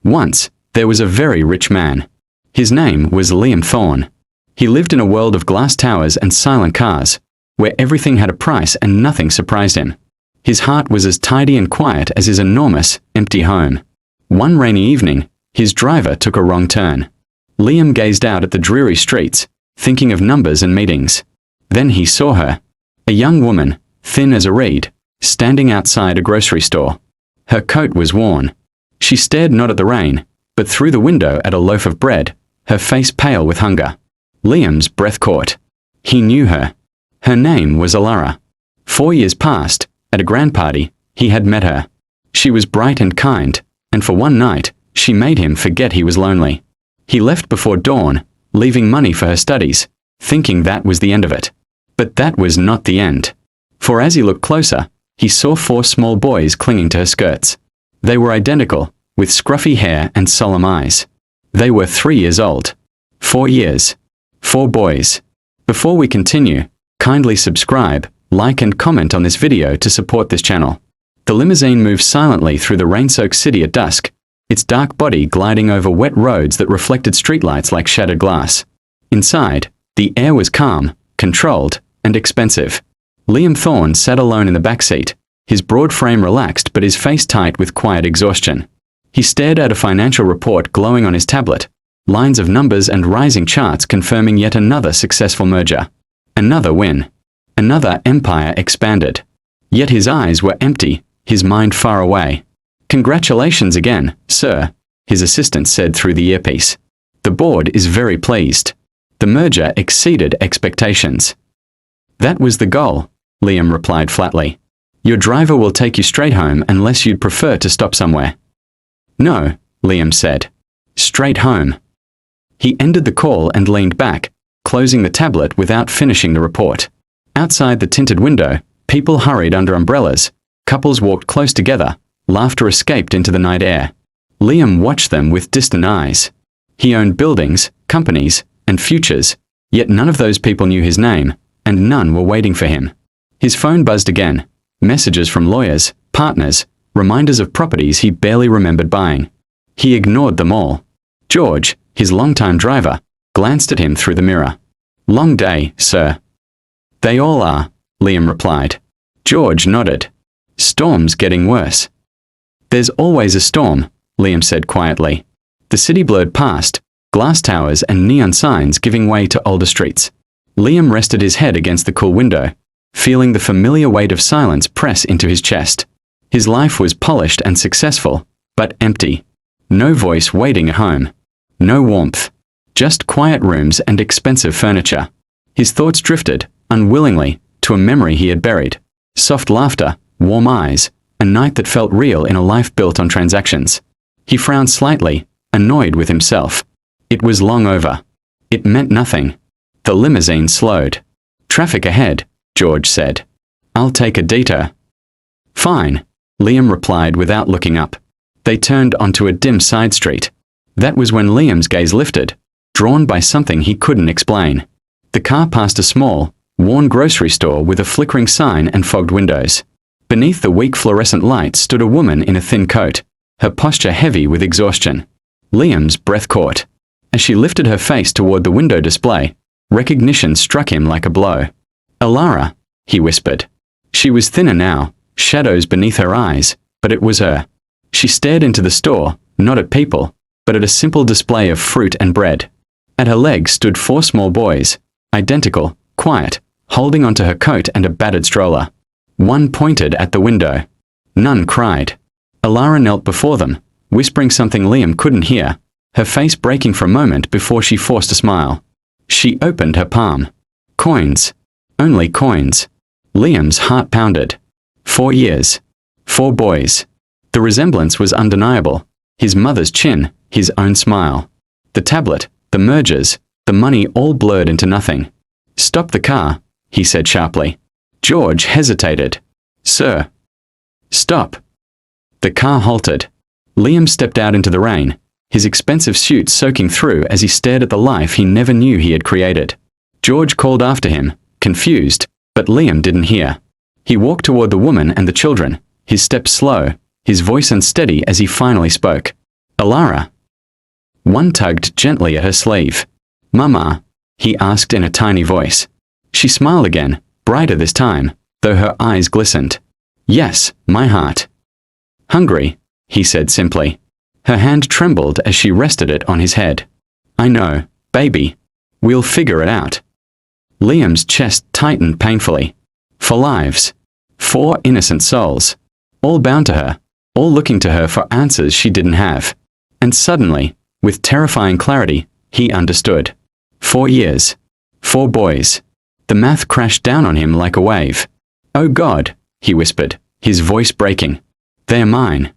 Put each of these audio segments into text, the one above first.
Once, there was a very rich man. His name was Liam Thorne. He lived in a world of glass towers and silent cars, where everything had a price and nothing surprised him. His heart was as tidy and quiet as his enormous, empty home. One rainy evening, his driver took a wrong turn. Liam gazed out at the dreary streets, thinking of numbers and meetings. Then he saw her, a young woman, thin as a reed, standing outside a grocery store. Her coat was worn. She stared not at the rain, but through the window at a loaf of bread, her face pale with hunger. Liam's breath caught. He knew her. Her name was Alara. 4 years past, at a grand party, he had met her. She was bright and kind, and for one night, she made him forget he was lonely. He left before dawn, leaving money for her studies, thinking that was the end of it. But that was not the end. For as he looked closer, he saw 4 small boys clinging to her skirts. They were identical, with scruffy hair and solemn eyes. They were 3 years old. 4 years. 4 boys. Before we continue, kindly subscribe, like and comment on this video to support this channel. The limousine moved silently through the rain-soaked city at dusk, its dark body gliding over wet roads that reflected streetlights like shattered glass. Inside, the air was calm, controlled, and expensive. Liam Thorne sat alone in the back seat, his broad frame relaxed but his face tight with quiet exhaustion. He stared at a financial report glowing on his tablet, lines of numbers and rising charts confirming yet another successful merger. Another win. Another empire expanded. Yet his eyes were empty, his mind far away. "Congratulations again, sir," his assistant said through the earpiece. "The board is very pleased. The merger exceeded expectations." "That was the goal," Liam replied flatly. "Your driver will take you straight home unless you'd prefer to stop somewhere." "No," Liam said. "Straight home." He ended the call and leaned back, closing the tablet without finishing the report. Outside the tinted window, people hurried under umbrellas, couples walked close together, laughter escaped into the night air. Liam watched them with distant eyes. He owned buildings, companies, and futures, yet none of those people knew his name, and none were waiting for him. His phone buzzed again, messages from lawyers, partners, reminders of properties he barely remembered buying. He ignored them all. George, his longtime driver, glanced at him through the mirror. "Long day, sir." "They all are," Liam replied. George nodded. "Storm's getting worse." "There's always a storm," Liam said quietly. The city blurred past, glass towers and neon signs giving way to older streets. Liam rested his head against the cool window, feeling the familiar weight of silence press into his chest. His life was polished and successful, but empty. No voice waiting at home. No warmth. Just quiet rooms and expensive furniture. His thoughts drifted, unwillingly, to a memory he had buried. Soft laughter, warm eyes, a night that felt real in a life built on transactions. He frowned slightly, annoyed with himself. It was long over. It meant nothing. The limousine slowed. "Traffic ahead," George said. "I'll take a detour." "Fine," Liam replied without looking up. They turned onto a dim side street. That was when Liam's gaze lifted, drawn by something he couldn't explain. The car passed a small, worn grocery store with a flickering sign and fogged windows. Beneath the weak fluorescent light stood a woman in a thin coat, her posture heavy with exhaustion. Liam's breath caught. As she lifted her face toward the window display, recognition struck him like a blow. "Alara," he whispered. She was thinner now, shadows beneath her eyes, but it was her. She stared into the store, not at people, but at a simple display of fruit and bread. At her legs stood 4 small boys, identical, quiet, holding onto her coat and a battered stroller. One pointed at the window. None cried. Alara knelt before them, whispering something Liam couldn't hear, her face breaking for a moment before she forced a smile. She opened her palm. Coins. Only coins. Liam's heart pounded. 4 years. 4 boys. The resemblance was undeniable. His mother's chin, his own smile. The tablet, the mergers, the money all blurred into nothing. "Stop the car," he said sharply. George hesitated. "Sir." "Stop." The car halted. Liam stepped out into the rain, his expensive suit soaking through as he stared at the life he never knew he had created. George called after him, confused, but Liam didn't hear. He walked toward the woman and the children, his steps slow, his voice unsteady as he finally spoke. Alara. One tugged gently at her sleeve. Mama, he asked in a tiny voice. She smiled again, brighter this time, though her eyes glistened. Yes, my heart. Hungry, he said simply. Her hand trembled as she rested it on his head. I know, baby. We'll figure it out. Liam's chest tightened painfully. 4 lives. 4 innocent souls. All bound to her, all looking to her for answers she didn't have. And suddenly, with terrifying clarity, he understood. 4 years. 4 boys. The math crashed down on him like a wave. Oh God, he whispered, his voice breaking. They're mine.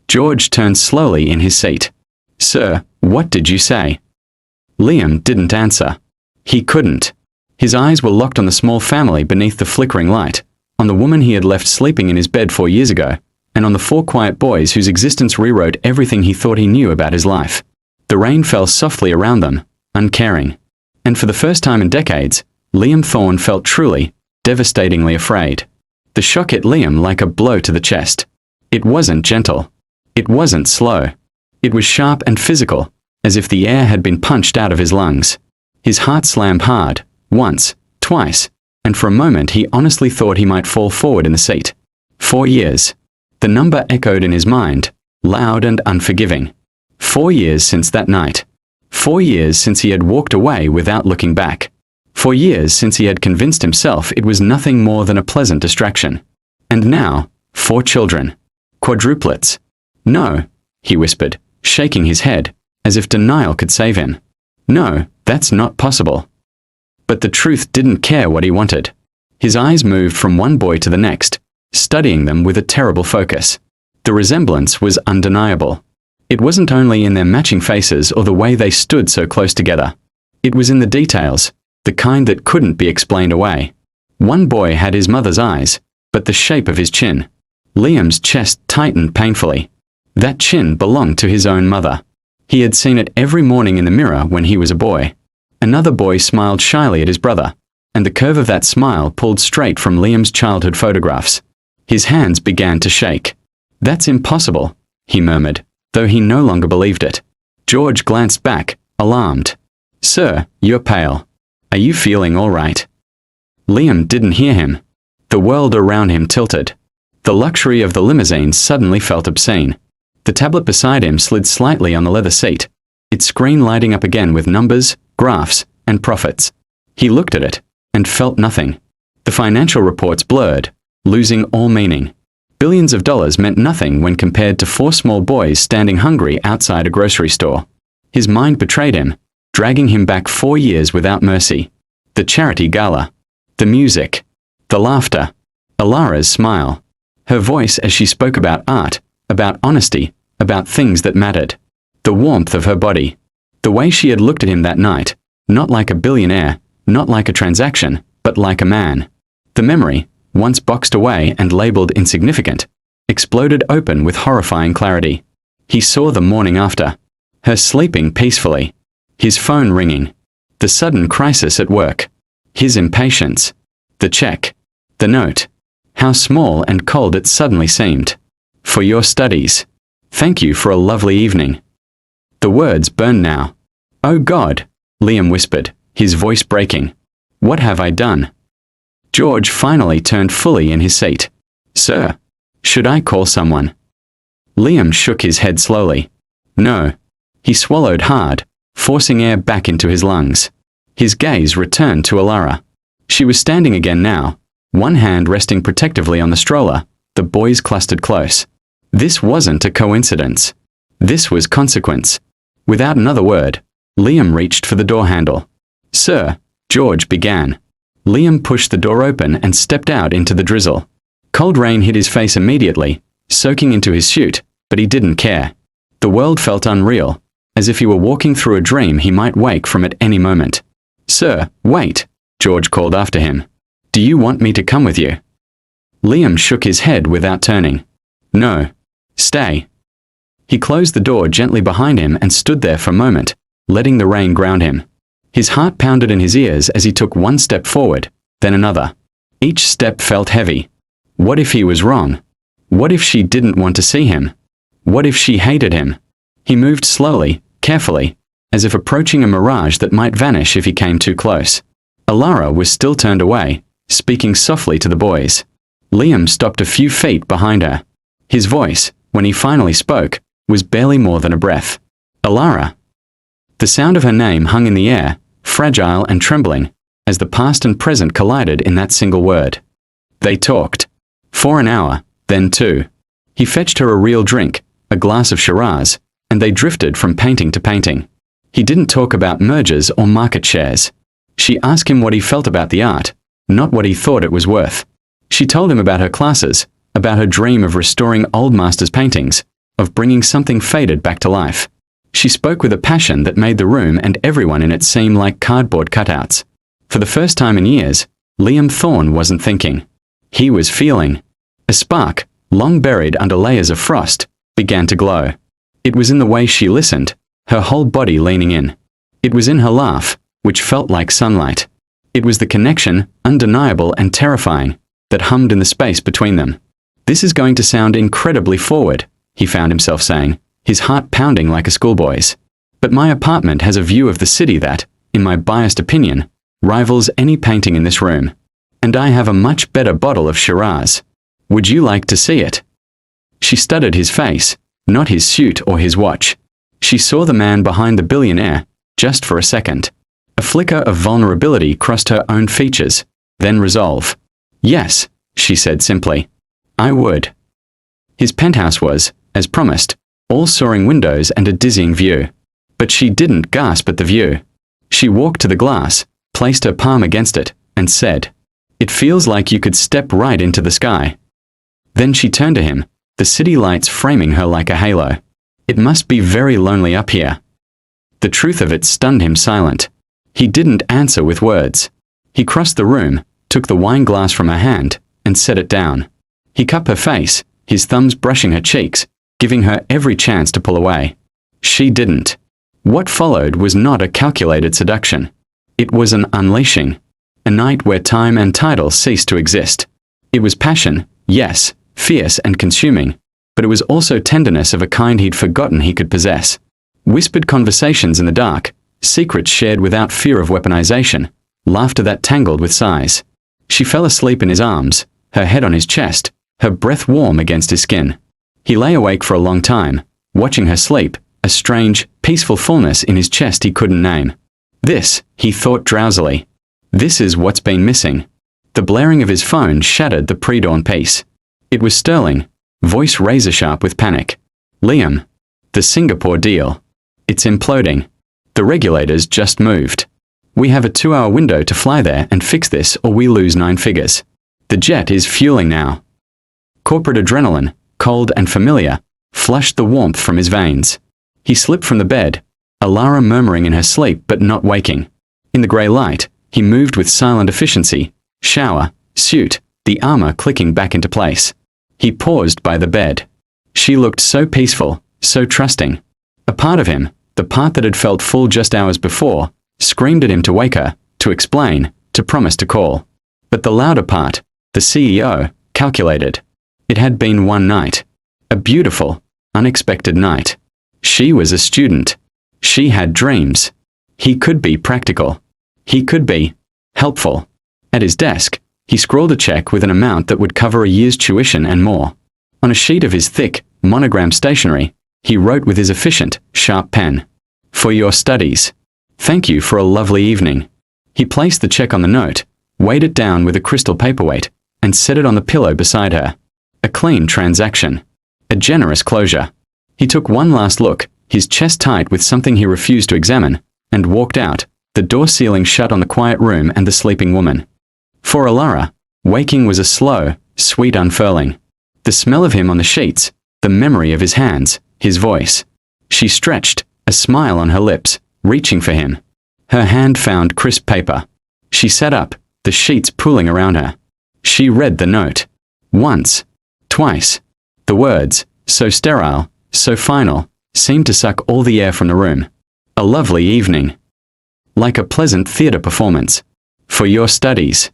George turned slowly in his seat. Sir, what did you say? Liam didn't answer. He couldn't. His eyes were locked on the small family beneath the flickering light, on the woman he had left sleeping in his bed 4 years ago, and on the 4 quiet boys whose existence rewrote everything he thought he knew about his life. The rain fell softly around them, uncaring. And for the first time in decades, Liam Thorne felt truly, devastatingly afraid. The shock hit Liam like a blow to the chest. It wasn't gentle. It wasn't slow. It was sharp and physical, as if the air had been punched out of his lungs. His heart slammed hard, once, twice, and for a moment he honestly thought he might fall forward in the seat. 4 years. The number echoed in his mind, loud and unforgiving. 4 years since that night. 4 years since he had walked away without looking back. 4 years since he had convinced himself it was nothing more than a pleasant distraction. And now, 4 children. Quadruplets. No, he whispered, shaking his head, as if denial could save him. No, that's not possible. But the truth didn't care what he wanted. His eyes moved from one boy to the next, studying them with a terrible focus. The resemblance was undeniable. It wasn't only in their matching faces or the way they stood so close together. It was in the details, the kind that couldn't be explained away. One boy had his mother's eyes, but the shape of his chin. Liam's chest tightened painfully. That chin belonged to his own mother. He had seen it every morning in the mirror when he was a boy. Another boy smiled shyly at his brother, and the curve of that smile pulled straight from Liam's childhood photographs. His hands began to shake. That's impossible, he murmured, though he no longer believed it. George glanced back, alarmed. Sir, you're pale. Are you feeling all right? Liam didn't hear him. The world around him tilted. The luxury of the limousine suddenly felt obscene. The tablet beside him slid slightly on the leather seat, its screen lighting up again with numbers, graphs, and profits. He looked at it, and felt nothing. The financial reports blurred, losing all meaning. Billions of dollars meant nothing when compared to 4 small boys standing hungry outside a grocery store. His mind betrayed him, dragging him back 4 years without mercy. The charity gala. The music. The laughter. Alara's smile. Her voice as she spoke about art, about honesty, about things that mattered. The warmth of her body. The way she had looked at him that night, not like a billionaire, not like a transaction, but like a man. The memory, once boxed away and labeled insignificant, exploded open with horrifying clarity. He saw the morning after. Her sleeping peacefully. His phone ringing. The sudden crisis at work. His impatience. The check. The note. How small and cold it suddenly seemed. For your studies. Thank you for a lovely evening. The words burned now. Oh God, Liam whispered, his voice breaking. What have I done? George finally turned fully in his seat. Sir, should I call someone? Liam shook his head slowly. No. He swallowed hard, forcing air back into his lungs. His gaze returned to Alara. She was standing again now, one hand resting protectively on the stroller, the boys clustered close. This wasn't a coincidence. This was consequence. Without another word, Liam reached for the door handle. Sir, George began. Liam pushed the door open and stepped out into the drizzle. Cold rain hit his face immediately, soaking into his suit, but he didn't care. The world felt unreal, as if he were walking through a dream he might wake from at any moment. Sir, wait, George called after him. Do you want me to come with you? Liam shook his head without turning. No. Stay. He closed the door gently behind him and stood there for a moment, letting the rain ground him. His heart pounded in his ears as he took one step forward, then another. Each step felt heavy. What if he was wrong? What if she didn't want to see him? What if she hated him? He moved slowly, carefully, as if approaching a mirage that might vanish if he came too close. Alara was still turned away, speaking softly to the boys. Liam stopped a few feet behind her. His voice, when he finally spoke, was barely more than a breath. Alara. The sound of her name hung in the air, fragile and trembling, as the past and present collided in that single word. They talked. For an hour, then 2. He fetched her a real drink, a glass of Shiraz, and they drifted from painting to painting. He didn't talk about mergers or market shares. She asked him what he felt about the art, not what he thought it was worth. She told him about her classes, about her dream of restoring old masters' paintings, of bringing something faded back to life. She spoke with a passion that made the room and everyone in it seem like cardboard cutouts. For the first time in years, Liam Thorne wasn't thinking. He was feeling. A spark, long buried under layers of frost, began to glow. It was in the way she listened, her whole body leaning in. It was in her laugh, which felt like sunlight. It was the connection, undeniable and terrifying, that hummed in the space between them. This is going to sound incredibly forward, he found himself saying, his heart pounding like a schoolboy's. But my apartment has a view of the city that, in my biased opinion, rivals any painting in this room. And I have a much better bottle of Shiraz. Would you like to see it? She studied his face, not his suit or his watch. She saw the man behind the billionaire, just for a second. A flicker of vulnerability crossed her own features, then resolve. Yes, she said simply. I would. His penthouse was, as promised, all soaring windows and a dizzying view. But she didn't gasp at the view. She walked to the glass, placed her palm against it, and said, "It feels like you could step right into the sky." Then she turned to him, the city lights framing her like a halo. It must be very lonely up here. The truth of it stunned him silent. He didn't answer with words. He crossed the room, took the wine glass from her hand, and set it down. He cupped her face, his thumbs brushing her cheeks, giving her every chance to pull away. She didn't. What followed was not a calculated seduction. It was an unleashing. A night where time and title ceased to exist. It was passion, yes, fierce and consuming, but it was also tenderness of a kind he'd forgotten he could possess. Whispered conversations in the dark, secrets shared without fear of weaponization, laughter that tangled with sighs. She fell asleep in his arms, her head on his chest, her breath warm against his skin. He lay awake for a long time, watching her sleep, a strange, peaceful fullness in his chest he couldn't name. This, he thought drowsily. This is what's been missing. The blaring of his phone shattered the pre-dawn peace. It was Sterling, voice razor-sharp with panic. Liam. The Singapore deal. It's imploding. The regulators just moved. We have a 2-hour window to fly there and fix this or we lose 9 figures. The jet is fueling now. Corporate adrenaline, cold and familiar, flushed the warmth from his veins. He slipped from the bed, Alara murmuring in her sleep but not waking. In the grey light, he moved with silent efficiency, shower, suit, the armor clicking back into place. He paused by the bed. She looked so peaceful, so trusting. A part of him, the part that had felt full just hours before, screamed at him to wake her, to explain, to promise to call. But the louder part, the CEO, calculated. It had been one night. A beautiful, unexpected night. She was a student. She had dreams. He could be practical. He could be helpful. At his desk, he scrawled a check with an amount that would cover a year's tuition and more. On a sheet of his thick, monogrammed stationery, he wrote with his efficient, sharp pen, "For your studies. Thank you for a lovely evening." He placed the check on the note, weighed it down with a crystal paperweight, and set it on the pillow beside her. A clean transaction. A generous closure. He took one last look, his chest tight with something he refused to examine, and walked out, the door sealing shut on the quiet room and the sleeping woman. For Alara, waking was a slow, sweet unfurling. The smell of him on the sheets, the memory of his hands, his voice. She stretched, a smile on her lips, reaching for him. Her hand found crisp paper. She sat up, the sheets pooling around her. She read the note. Once. Twice. The words, so sterile, so final, seemed to suck all the air from the room. A lovely evening. Like a pleasant theatre performance. For your studies.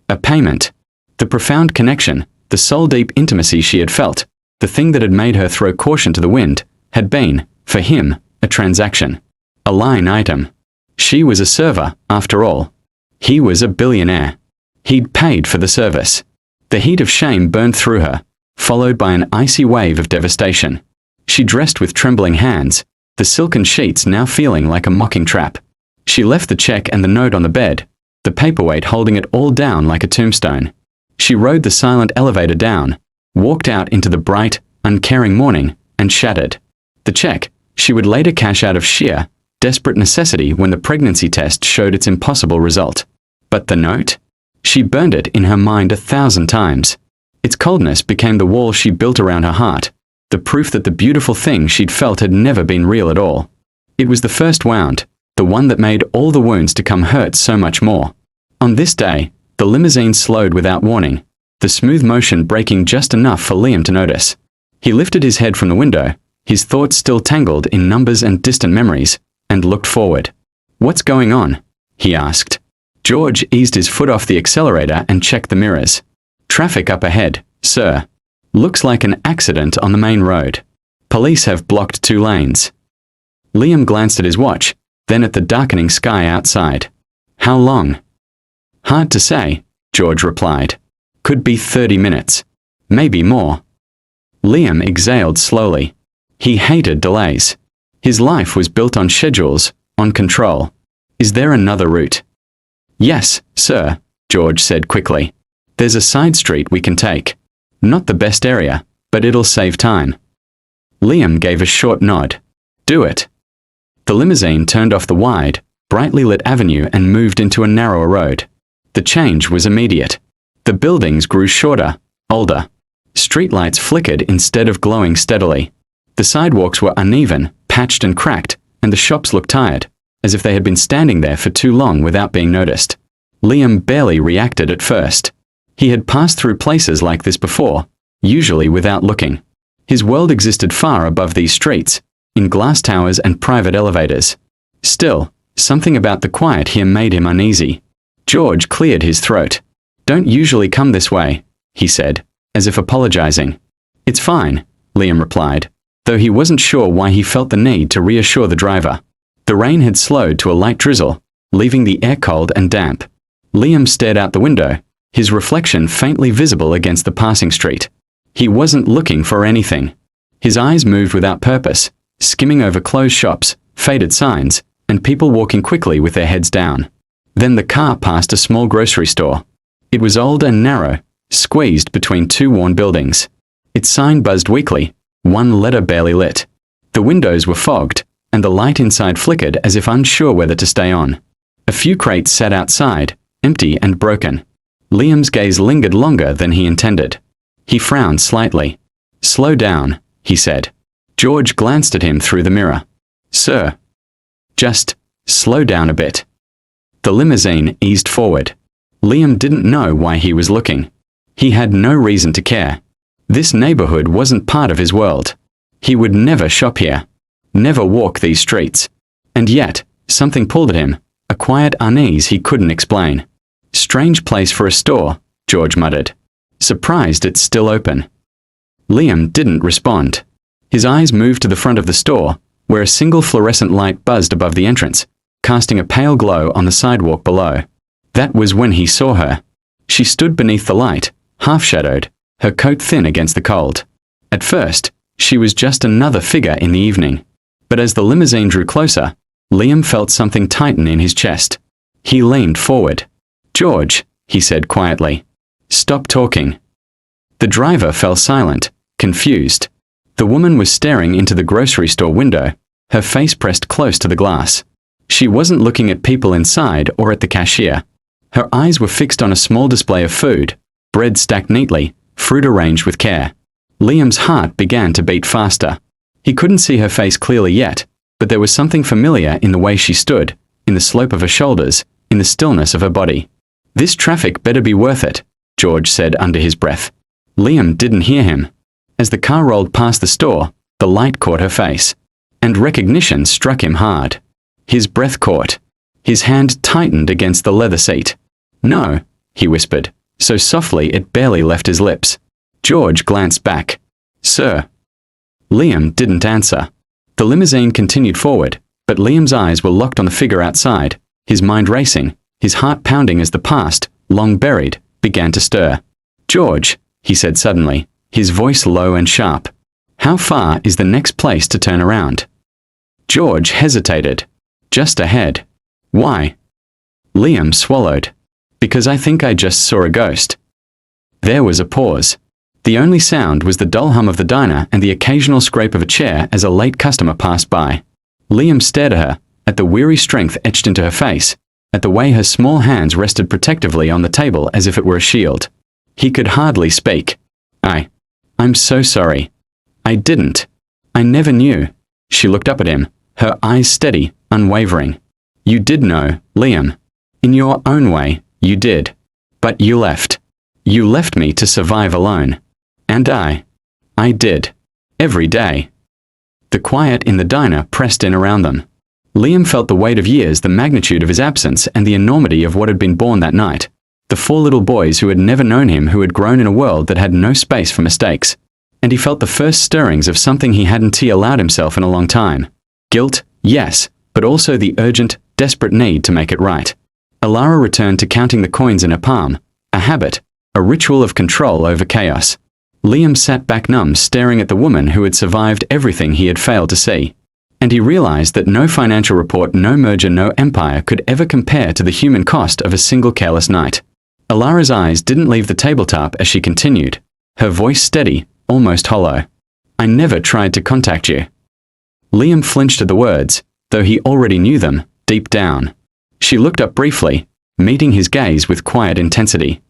A payment. The profound connection, the soul-deep intimacy she had felt, the thing that had made her throw caution to the wind, had been, For him, a transaction. A line item. She was a server, after all. He was a billionaire. He'd paid for the service. The heat of shame burned through her, followed by an icy wave of devastation. She dressed with trembling hands, the silken sheets now feeling like a mocking trap. She left the check and the note on the bed, the paperweight holding it all down like a tombstone. She rode the silent elevator down, walked out into the bright, uncaring morning, and shattered. The check, she would later cash out of sheer, desperate necessity when the pregnancy test showed its impossible result. But the note? She burned it in her mind 1,000 times. Its coldness became the wall she built around her heart, the proof that the beautiful thing she'd felt had never been real at all. It was the first wound, the one that made all the wounds to come hurt so much more. On this day, the limousine slowed without warning, the smooth motion breaking just enough for Liam to notice. He lifted his head from the window, his thoughts still tangled in numbers and distant memories, and looked forward. "What's going on?" he asked. George eased his foot off the accelerator and checked the mirrors. "Traffic up ahead, sir. Looks like an accident on the main road. Police have blocked 2 lanes." Liam glanced at his watch, then at the darkening sky outside. "How long?" "Hard to say," George replied. "Could be 30 minutes. Maybe more." Liam exhaled slowly. He hated delays. His life was built on schedules, on control. "Is there another route?" "Yes, sir," George said quickly. "There's a side street we can take. Not the best area, but it'll save time." Liam gave a short nod. "Do it." The limousine turned off the wide, brightly lit avenue and moved into a narrower road. The change was immediate. The buildings grew shorter, older. Streetlights flickered instead of glowing steadily. The sidewalks were uneven, patched and cracked, and the shops looked tired, as if they had been standing there for too long without being noticed. Liam barely reacted at first. He had passed through places like this before, usually without looking. His world existed far above these streets, in glass towers and private elevators. Still, something about the quiet here made him uneasy. George cleared his throat. "Don't usually come this way," he said, as if apologizing. "It's fine," Liam replied, though he wasn't sure why he felt the need to reassure the driver. The rain had slowed to a light drizzle, leaving the air cold and damp. Liam stared out the window, his reflection faintly visible against the passing street. He wasn't looking for anything. His eyes moved without purpose, skimming over closed shops, faded signs, and people walking quickly with their heads down. Then the car passed a small grocery store. It was old and narrow, squeezed between 2 worn buildings. Its sign buzzed weakly, one letter barely lit. The windows were fogged, and the light inside flickered as if unsure whether to stay on. A few crates sat outside, empty and broken. Liam's gaze lingered longer than he intended. He frowned slightly. "Slow down," he said. George glanced at him through the mirror. "Sir." "Just slow down a bit." The limousine eased forward. Liam didn't know why he was looking. He had no reason to care. This neighborhood wasn't part of his world. He would never shop here, never walk these streets. And yet, something pulled at him, a quiet unease he couldn't explain. "Strange place for a store," George muttered. "Surprised it's still open." Liam didn't respond. His eyes moved to the front of the store, where a single fluorescent light buzzed above the entrance, casting a pale glow on the sidewalk below. That was when he saw her. She stood beneath the light, half-shadowed, her coat thin against the cold. At first, she was just another figure in the evening. But as the limousine drew closer, Liam felt something tighten in his chest. He leaned forward. "George," he said quietly. "Stop talking." The driver fell silent, confused. The woman was staring into the grocery store window, her face pressed close to the glass. She wasn't looking at people inside or at the cashier. Her eyes were fixed on a small display of food, bread stacked neatly, fruit arranged with care. Liam's heart began to beat faster. He couldn't see her face clearly yet, but there was something familiar in the way she stood, in the slope of her shoulders, in the stillness of her body. "This traffic better be worth it," George said under his breath. Liam didn't hear him. As the car rolled past the store, the light caught her face, and recognition struck him hard. His breath caught. His hand tightened against the leather seat. "No," he whispered, so softly it barely left his lips. George glanced back. "Sir." Liam didn't answer. The limousine continued forward, but Liam's eyes were locked on the figure outside, his mind racing, his heart pounding as the past, long buried, began to stir. "George," he said suddenly, his voice low and sharp. "How far is the next place to turn around?" George hesitated. "Just ahead." "Why?" Liam swallowed. "Because I think I just saw a ghost." There was a pause. The only sound was the dull hum of the diner and the occasional scrape of a chair as a late customer passed by. Liam stared at her, at the weary strength etched into her face, at the way her small hands rested protectively on the table as if it were a shield. He could hardly speak. I'm so sorry. I didn't. I never knew." She looked up at him, her eyes steady, unwavering. "You did know, Liam. In your own way, you did. But you left. You left me to survive alone. And I did. Every day." The quiet in the diner pressed in around them. Liam felt the weight of years, the magnitude of his absence, and the enormity of what had been born that night. The 4 little boys who had never known him, who had grown in a world that had no space for mistakes. And he felt the first stirrings of something he hadn't allowed himself in a long time. Guilt, yes, but also the urgent, desperate need to make it right. Alara returned to counting the coins in her palm, a habit, a ritual of control over chaos. Liam sat back numb, staring at the woman who had survived everything he had failed to see. And he realized that no financial report, no merger, no empire could ever compare to the human cost of a single careless night. Alara's eyes didn't leave the tabletop as she continued, her voice steady, almost hollow. "I never tried to contact you." Liam flinched at the words, though he already knew them, deep down. She looked up briefly, meeting his gaze with quiet intensity.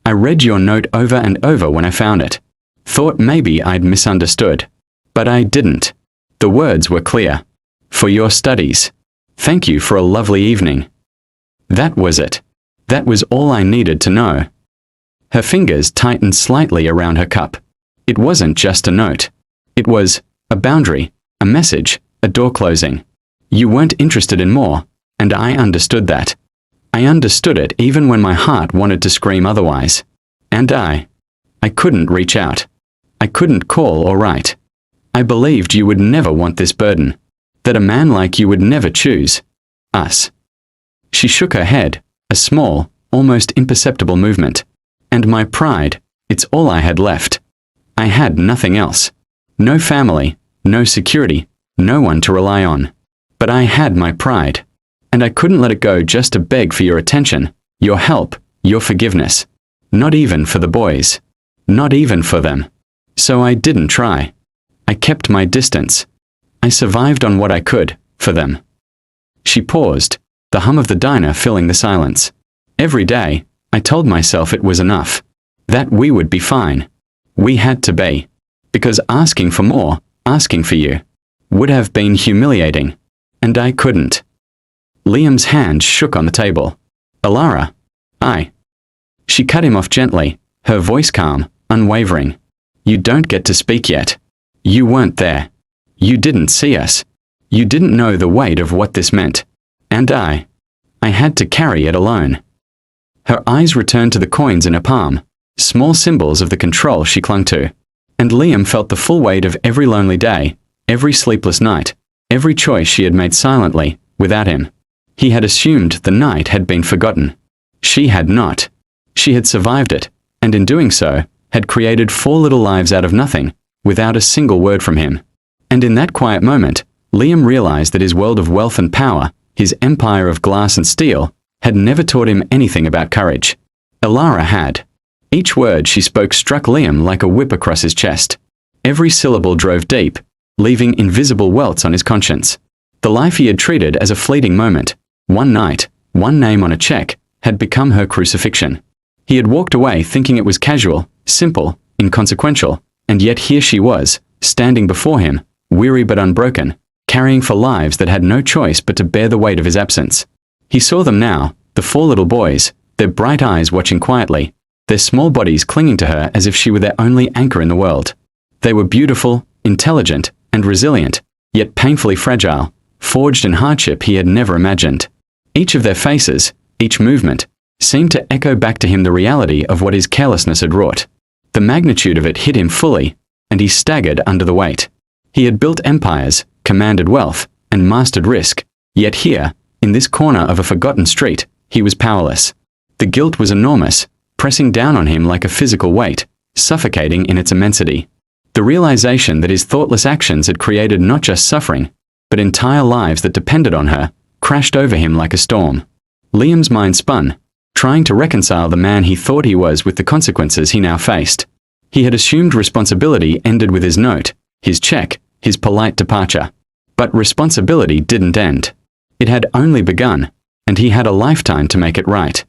"I read your note over and over when I found it. Thought maybe I'd misunderstood. But I didn't. The words were clear. For your studies. Thank you for a lovely evening." That was it. That was all I needed to know. Her fingers tightened slightly around her cup. It wasn't just a note. It was a boundary, a message, a door closing. You weren't interested in more, and I understood that. I understood it even when my heart wanted to scream otherwise. And I couldn't reach out. I couldn't call or write. I believed you would never want this burden. That a man like you would never choose us. She shook her head, a small, almost imperceptible movement. And my pride, it's all I had left. I had nothing else. No family, no security, no one to rely on. But I had my pride. And I couldn't let it go just to beg for your attention, your help, your forgiveness. Not even for the boys. Not even for them. So I didn't try. I kept my distance. I survived on what I could, for them. She paused, the hum of the diner filling the silence. Every day, I told myself it was enough. That we would be fine. We had to be. Because asking for more, asking for you, would have been humiliating. And I couldn't. Liam's hand shook on the table. "Alara, She cut him off gently, her voice calm, unwavering. "You don't get to speak yet. You weren't there. You didn't see us. You didn't know the weight of what this meant. And I had to carry it alone." Her eyes returned to the coins in her palm, small symbols of the control she clung to. And Liam felt the full weight of every lonely day, every sleepless night, every choice she had made silently, without him. He had assumed the night had been forgotten. She had not. She had survived it, and in doing so, had created 4 little lives out of nothing, without a single word from him. And in that quiet moment, Liam realized that his world of wealth and power, his empire of glass and steel, had never taught him anything about courage. Alara had. Each word she spoke struck Liam like a whip across his chest. Every syllable drove deep, leaving invisible welts on his conscience. The life he had treated as a fleeting moment, one night, one name on a check, had become her crucifixion. He had walked away thinking it was casual, simple, inconsequential, and yet here she was, standing before him, weary but unbroken, carrying for lives that had no choice but to bear the weight of his absence. He saw them now, the 4 little boys, their bright eyes watching quietly, their small bodies clinging to her as if she were their only anchor in the world. They were beautiful, intelligent, and resilient, yet painfully fragile, forged in hardship he had never imagined. Each of their faces, each movement, seemed to echo back to him the reality of what his carelessness had wrought. The magnitude of it hit him fully, and he staggered under the weight. He had built empires, commanded wealth, and mastered risk. Yet here, in this corner of a forgotten street, he was powerless. The guilt was enormous, pressing down on him like a physical weight, suffocating in its immensity. The realization that his thoughtless actions had created not just suffering, but entire lives that depended on her, crashed over him like a storm. Liam's mind spun, trying to reconcile the man he thought he was with the consequences he now faced. He had assumed responsibility ended with his note, his check, his polite departure. But responsibility didn't end. It had only begun, and he had a lifetime to make it right.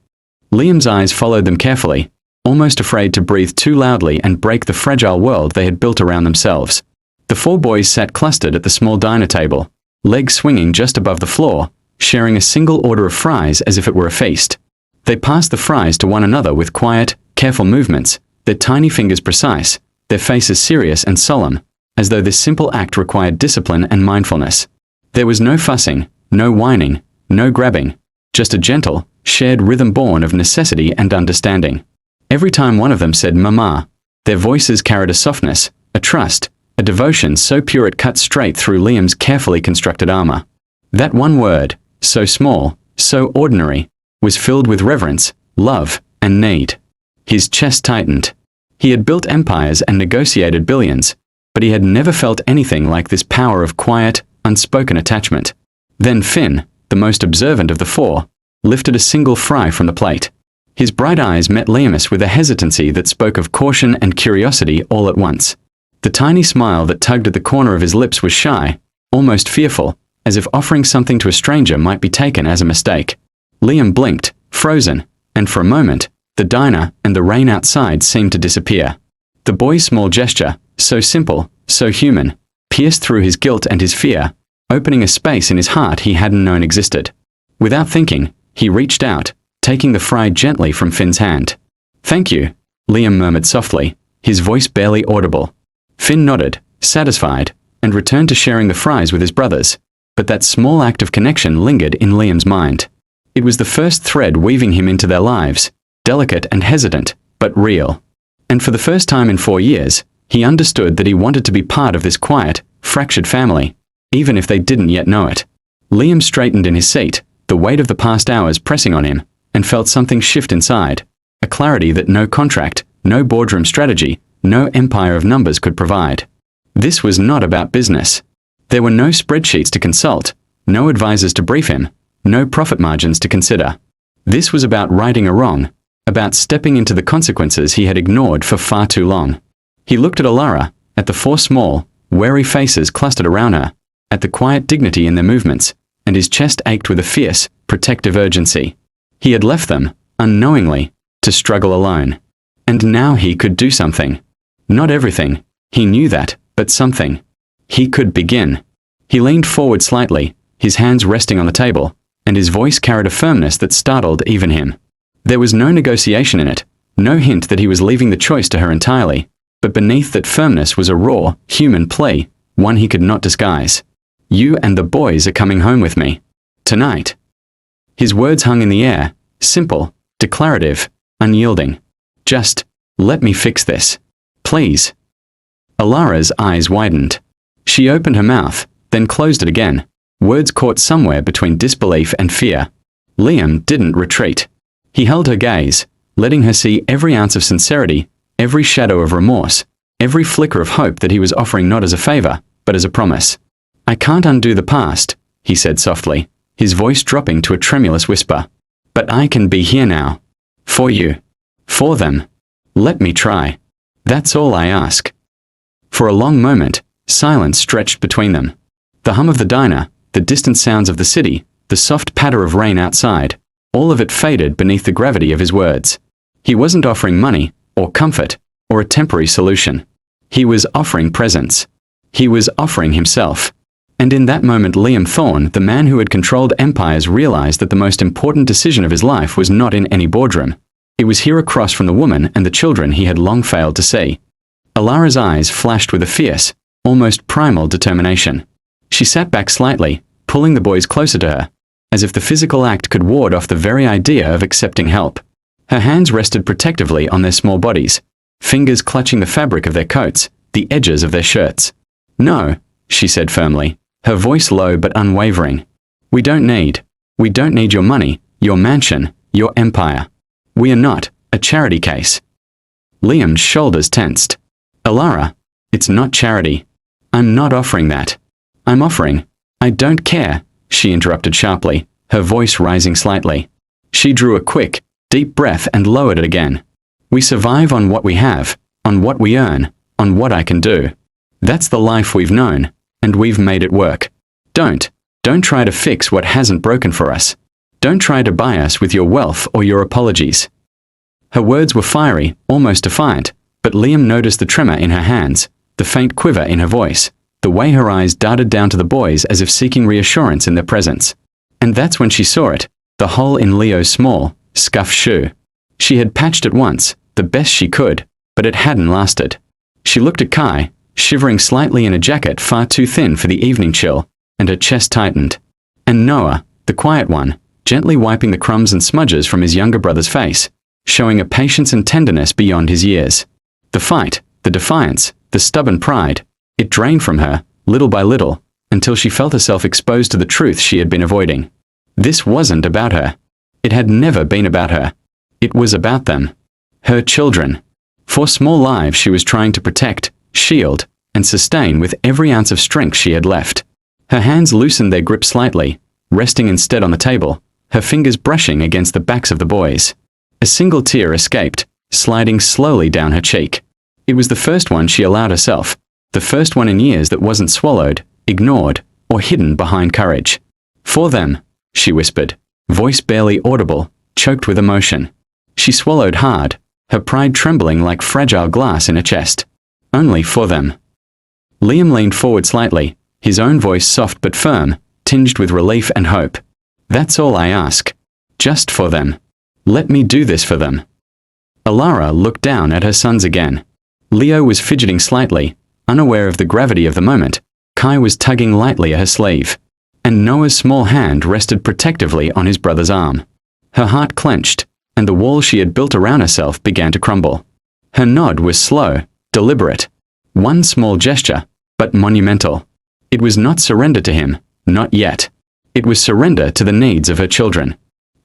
Liam's eyes followed them carefully, almost afraid to breathe too loudly and break the fragile world they had built around themselves. The four boys sat clustered at the small diner table, legs swinging just above the floor, sharing a single order of fries as if it were a feast. They passed the fries to one another with quiet, careful movements, their tiny fingers precise, their faces serious and solemn, as though this simple act required discipline and mindfulness. There was no fussing, no whining, no grabbing, just a gentle, shared rhythm born of necessity and understanding. Every time one of them said "Mama," their voices carried a softness, a trust, a devotion so pure it cut straight through Liam's carefully constructed armor. That one word, so small, so ordinary, was filled with reverence, love, and need. His chest tightened. He had built empires and negotiated billions, but he had never felt anything like this power of quiet, unspoken attachment. Then Finn, the most observant of the four, lifted a single fry from the plate. His bright eyes met Liam's with a hesitancy that spoke of caution and curiosity all at once. The tiny smile that tugged at the corner of his lips was shy, almost fearful, as if offering something to a stranger might be taken as a mistake. Liam blinked, frozen, and for a moment, the diner and the rain outside seemed to disappear. The boy's small gesture, so simple, so human, pierced through his guilt and his fear, opening a space in his heart he hadn't known existed. Without thinking, he reached out, taking the fry gently from Finn's hand. "Thank you," Liam murmured softly, his voice barely audible. Finn nodded, satisfied, and returned to sharing the fries with his brothers. But that small act of connection lingered in Liam's mind. It was the first thread weaving him into their lives, delicate and hesitant, but real. And for the first time in 4 years, he understood that he wanted to be part of this quiet, fractured family, even if they didn't yet know it. Liam straightened in his seat, the weight of the past hours pressing on him, and felt something shift inside, a clarity that no contract, no boardroom strategy, no empire of numbers could provide. This was not about business. There were no spreadsheets to consult, no advisors to brief him, no profit margins to consider. This was about righting a wrong, about stepping into the consequences he had ignored for far too long. He looked at Alara, at the four small, wary faces clustered around her, at the quiet dignity in their movements, and his chest ached with a fierce, protective urgency. He had left them, unknowingly, to struggle alone. And now he could do something. Not everything, he knew that, but something. He could begin. He leaned forward slightly, his hands resting on the table, and his voice carried a firmness that startled even him. There was no negotiation in it, no hint that he was leaving the choice to her entirely, but beneath that firmness was a raw, human plea, one he could not disguise. "You and the boys are coming home with me. Tonight." His words hung in the air, simple, declarative, unyielding. "Just, let me fix this. Please." Alara's eyes widened. She opened her mouth, then closed it again, words caught somewhere between disbelief and fear. Liam didn't retreat. He held her gaze, letting her see every ounce of sincerity, every shadow of remorse, every flicker of hope that he was offering not as a favor, but as a promise. "I can't undo the past," he said softly, his voice dropping to a tremulous whisper. "But I can be here now. For you. For them. Let me try. That's all I ask." For a long moment, silence stretched between them. The hum of the diner, the distant sounds of the city, the soft patter of rain outside, all of it faded beneath the gravity of his words. He wasn't offering money, or comfort, or a temporary solution. He was offering presence. He was offering himself. And in that moment Liam Thorne, the man who had controlled empires, realized that the most important decision of his life was not in any boardroom. It was here across from the woman and the children he had long failed to see. Alara's eyes flashed with a fierce, almost primal determination. She sat back slightly, pulling the boys closer to her, as if the physical act could ward off the very idea of accepting help. Her hands rested protectively on their small bodies, fingers clutching the fabric of their coats, the edges of their shirts. "No," she said firmly, her voice low but unwavering. We don't need your money, your mansion, your empire. We are not a charity case." Liam's shoulders tensed. "Alara, it's not charity. I'm not offering that. I'm offering—" "I don't care," she interrupted sharply, her voice rising slightly. She drew a quick, deep breath and lowered it again. "We survive on what we have, on what we earn, on what I can do. That's the life we've known, and we've made it work. Don't try to fix what hasn't broken for us. Don't try to buy us with your wealth or your apologies." Her words were fiery, almost defiant, but Liam noticed the tremor in her hands, the faint quiver in her voice, the way her eyes darted down to the boys as if seeking reassurance in their presence. And that's when she saw it, the hole in Leo's small, scuffed shoe. She had patched it once, the best she could, but it hadn't lasted. She looked at Kai, shivering slightly in a jacket far too thin for the evening chill, and her chest tightened. And Noah, the quiet one, gently wiping the crumbs and smudges from his younger brother's face, showing a patience and tenderness beyond his years. The fight, the defiance, the stubborn pride, it drained from her, little by little, until she felt herself exposed to the truth she had been avoiding. This wasn't about her. It had never been about her. It was about them. Her children. 4 small lives she was trying to protect, shield, and sustain with every ounce of strength she had left. Her hands loosened their grip slightly, resting instead on the table, her fingers brushing against the backs of the boys. A single tear escaped, sliding slowly down her cheek. It was the first one she allowed herself, the first one in years that wasn't swallowed, ignored, or hidden behind courage. "For them," she whispered, voice barely audible, choked with emotion. She swallowed hard, her pride trembling like fragile glass in her chest. "Only for them." Liam leaned forward slightly, his own voice soft but firm, tinged with relief and hope. "That's all I ask. Just for them. Let me do this for them." Alara looked down at her sons again. Leo was fidgeting slightly, unaware of the gravity of the moment. Kai was tugging lightly at her sleeve, and Noah's small hand rested protectively on his brother's arm. Her heart clenched, and the wall she had built around herself began to crumble. Her nod was slow, deliberate. One small gesture, but monumental. It was not surrender to him, not yet. It was surrender to the needs of her children.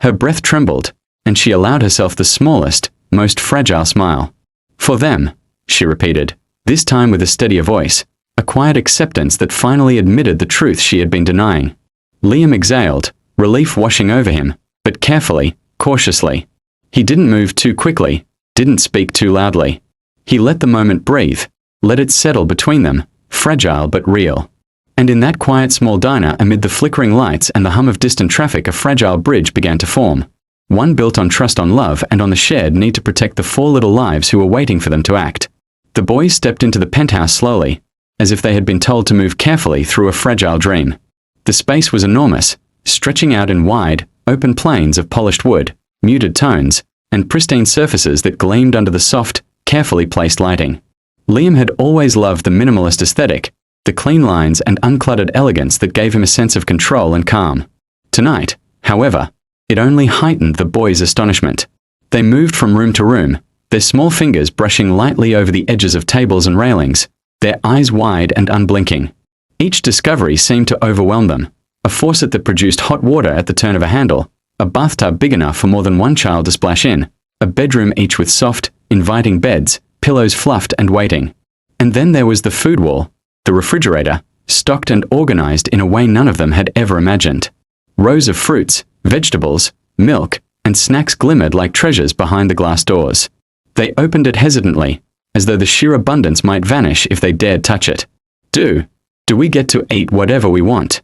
Her breath trembled, and she allowed herself the smallest, most fragile smile. "For them," she repeated, this time with a steadier voice, a quiet acceptance that finally admitted the truth she had been denying. Liam exhaled, relief washing over him, but carefully, cautiously. He didn't move too quickly, didn't speak too loudly. He let the moment breathe, let it settle between them, fragile but real. And in that quiet small diner amid the flickering lights and the hum of distant traffic, a fragile bridge began to form. One built on trust, on love, and on the shared need to protect the 4 little lives who were waiting for them to act. The boys stepped into the penthouse slowly, as if they had been told to move carefully through a fragile dream. The space was enormous, stretching out in wide, open plains of polished wood, muted tones, and pristine surfaces that gleamed under the soft, carefully placed lighting. Liam had always loved the minimalist aesthetic, the clean lines and uncluttered elegance that gave him a sense of control and calm. Tonight, however, it only heightened the boys' astonishment. They moved from room to room, their small fingers brushing lightly over the edges of tables and railings, their eyes wide and unblinking. Each discovery seemed to overwhelm them. A faucet that produced hot water at the turn of a handle, a bathtub big enough for more than one child to splash in, a bedroom each with soft, inviting beds, pillows fluffed and waiting. And then there was the food wall, the refrigerator, stocked and organized in a way none of them had ever imagined. Rows of fruits, vegetables, milk, and snacks glimmered like treasures behind the glass doors. They opened it hesitantly, as though the sheer abundance might vanish if they dared touch it. Do we get to eat whatever we want?"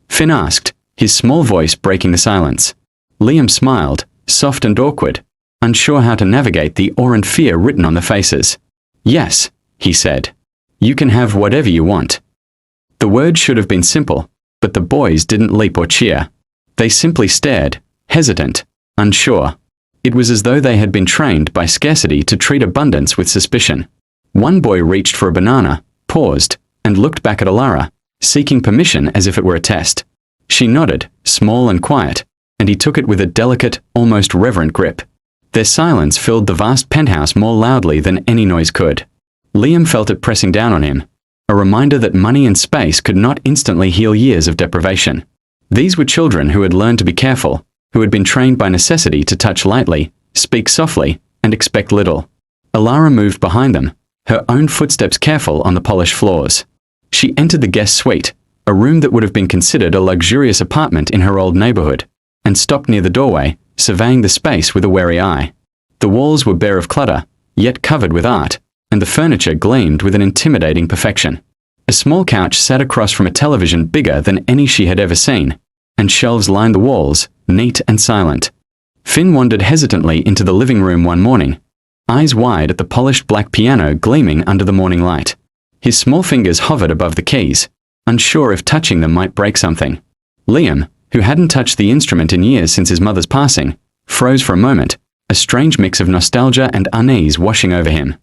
Finn asked, his small voice breaking the silence. Liam smiled, soft and awkward, unsure how to navigate the awe and fear written on the faces. "Yes," he said. "You can have whatever you want." The words should have been simple, but the boys didn't leap or cheer. They simply stared, hesitant, unsure. It was as though they had been trained by scarcity to treat abundance with suspicion. One boy reached for a banana, paused, and looked back at Alara, seeking permission as if it were a test. She nodded, small and quiet, and he took it with a delicate, almost reverent grip. Their silence filled the vast penthouse more loudly than any noise could. Liam felt it pressing down on him, a reminder that money and space could not instantly heal years of deprivation. These were children who had learned to be careful, who had been trained by necessity to touch lightly, speak softly, and expect little. Alara moved behind them, her own footsteps careful on the polished floors. She entered the guest suite, a room that would have been considered a luxurious apartment in her old neighborhood, and stopped near the doorway, surveying the space with a wary eye. The walls were bare of clutter, yet covered with art, and the furniture gleamed with an intimidating perfection. A small couch sat across from a television bigger than any she had ever seen, and shelves lined the walls, neat and silent. Finn wandered hesitantly into the living room one morning, eyes wide at the polished black piano gleaming under the morning light. His small fingers hovered above the keys, unsure if touching them might break something. Liam, who hadn't touched the instrument in years since his mother's passing, froze for a moment, a strange mix of nostalgia and unease washing over him.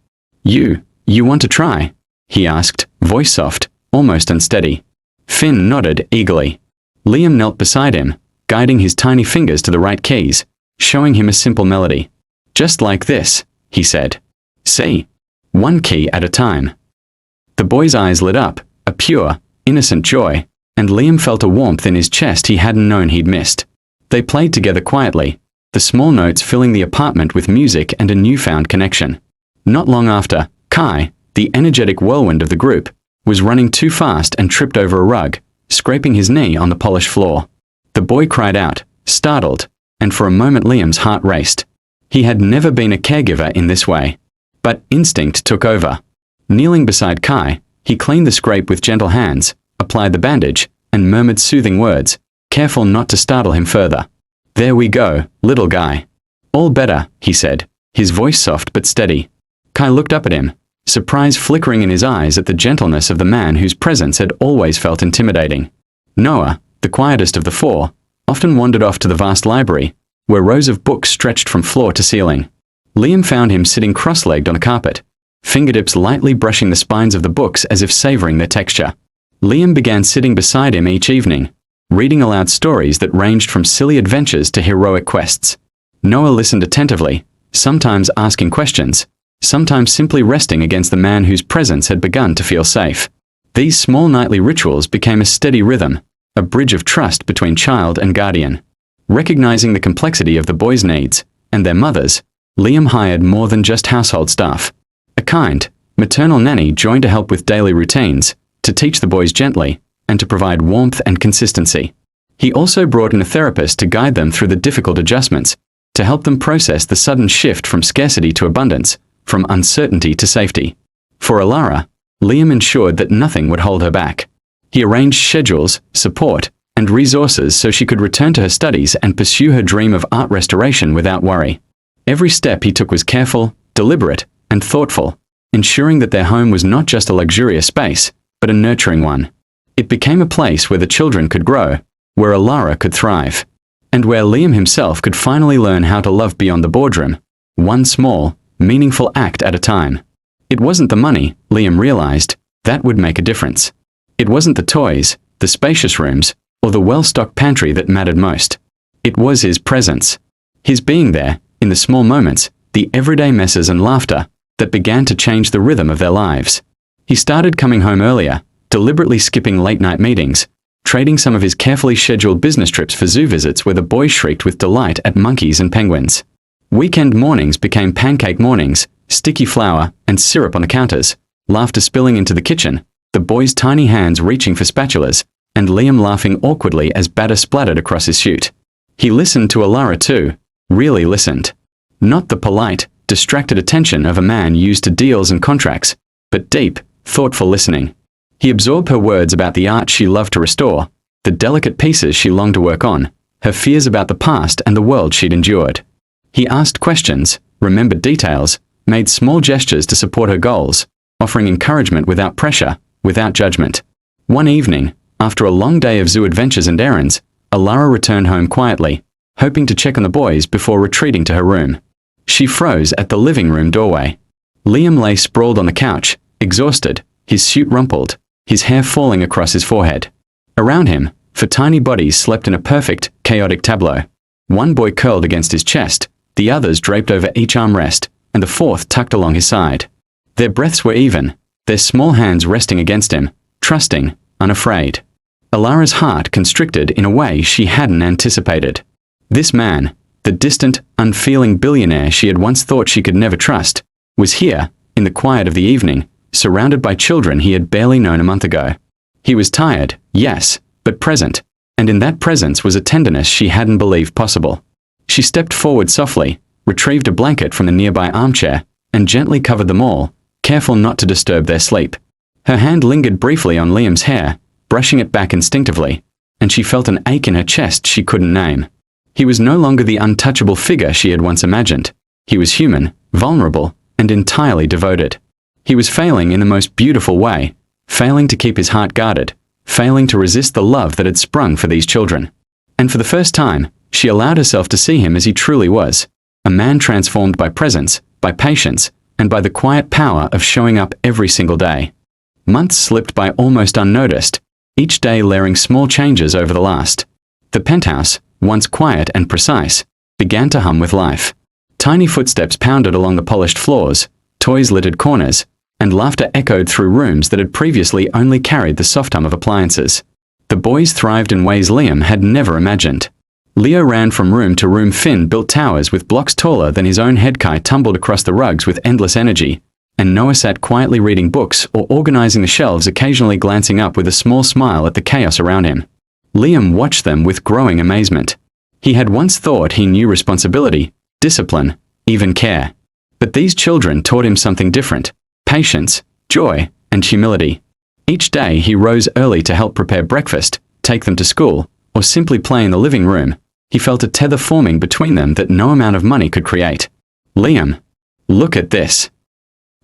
You want to try?" he asked, voice soft, almost unsteady. Finn nodded eagerly. Liam knelt beside him, guiding his tiny fingers to the right keys, showing him a simple melody. "Just like this," he said. "See? One key at a time." The boy's eyes lit up, a pure, innocent joy, and Liam felt a warmth in his chest he hadn't known he'd missed. They played together quietly, the small notes filling the apartment with music and a newfound connection. Not long after, Kai, the energetic whirlwind of the group, was running too fast and tripped over a rug, scraping his knee on the polished floor. The boy cried out, startled, and for a moment Liam's heart raced. He had never been a caregiver in this way. But instinct took over. Kneeling beside Kai, he cleaned the scrape with gentle hands, applied the bandage, and murmured soothing words, careful not to startle him further. "There we go, little guy. All better," he said, his voice soft but steady. Kai looked up at him, surprise flickering in his eyes at the gentleness of the man whose presence had always felt intimidating. Noah, the quietest of the four, often wandered off to the vast library, where rows of books stretched from floor to ceiling. Liam found him sitting cross-legged on a carpet, fingertips lightly brushing the spines of the books as if savoring their texture. Liam began sitting beside him each evening, reading aloud stories that ranged from silly adventures to heroic quests. Noah listened attentively, sometimes asking questions, sometimes simply resting against the man whose presence had begun to feel safe. These small nightly rituals became a steady rhythm, a bridge of trust between child and guardian. Recognizing the complexity of the boys' needs, and their mothers, Liam hired more than just household staff. A kind, maternal nanny joined to help with daily routines, to teach the boys gently, and to provide warmth and consistency. He also brought in a therapist to guide them through the difficult adjustments, to help them process the sudden shift from scarcity to abundance, from uncertainty to safety. For Alara, Liam ensured that nothing would hold her back. He arranged schedules, support, and resources so she could return to her studies and pursue her dream of art restoration without worry. Every step he took was careful, deliberate, and thoughtful, ensuring that their home was not just a luxurious space, but a nurturing one. It became a place where the children could grow, where Alara could thrive, and where Liam himself could finally learn how to love beyond the boardroom, one small, meaningful act at a time. It wasn't the money, Liam realized, that would make a difference. It wasn't the toys, the spacious rooms, or the well-stocked pantry that mattered most. It was his presence. His being there, in the small moments, the everyday messes and laughter, that began to change the rhythm of their lives. He started coming home earlier, deliberately skipping late-night meetings, trading some of his carefully scheduled business trips for zoo visits where the boys shrieked with delight at monkeys and penguins. Weekend mornings became pancake mornings, sticky flour and syrup on the counters, laughter spilling into the kitchen, the boys' tiny hands reaching for spatulas, and Liam laughing awkwardly as batter splattered across his chute. He listened to Alara too, really listened. Not the polite, distracted attention of a man used to deals and contracts, but deep, thoughtful listening. He absorbed her words about the art she loved to restore, the delicate pieces she longed to work on, her fears about the past and the world she'd endured. He asked questions, remembered details, made small gestures to support her goals, offering encouragement without pressure, without judgment. One evening, after a long day of zoo adventures and errands, Alara returned home quietly, hoping to check on the boys before retreating to her room. She froze at the living room doorway. Liam lay sprawled on the couch, exhausted, his suit rumpled, his hair falling across his forehead. Around him, four tiny bodies slept in a perfect, chaotic tableau. One boy curled against his chest, the others draped over each armrest, and the fourth tucked along his side. Their breaths were even, their small hands resting against him, trusting, unafraid. Alara's heart constricted in a way she hadn't anticipated. This man, the distant, unfeeling billionaire she had once thought she could never trust, was here, in the quiet of the evening, surrounded by children he had barely known a month ago. He was tired, yes, but present, and in that presence was a tenderness she hadn't believed possible. She stepped forward softly, retrieved a blanket from the nearby armchair, and gently covered them all, careful not to disturb their sleep. Her hand lingered briefly on Liam's hair, brushing it back instinctively, and she felt an ache in her chest she couldn't name. He was no longer the untouchable figure she had once imagined. He was human, vulnerable, and entirely devoted. He was failing in the most beautiful way, failing to keep his heart guarded, failing to resist the love that had sprung for these children. And for the first time, she allowed herself to see him as he truly was, a man transformed by presence, by patience, and by the quiet power of showing up every single day. Months slipped by almost unnoticed, each day layering small changes over the last. The penthouse, once quiet and precise, began to hum with life. Tiny footsteps pounded along the polished floors, toys littered corners, and laughter echoed through rooms that had previously only carried the soft hum of appliances. The boys thrived in ways Liam had never imagined. Leo ran from room to room. Finn built towers with blocks taller than his own head. Kai tumbled across the rugs with endless energy, and Noah sat quietly reading books or organizing the shelves, occasionally glancing up with a small smile at the chaos around him. Liam watched them with growing amazement. He had once thought he knew responsibility, discipline, even care. But these children taught him something different: patience, joy, and humility. Each day he rose early to help prepare breakfast, take them to school, or simply play in the living room. He felt a tether forming between them that no amount of money could create. "Liam, look at this,"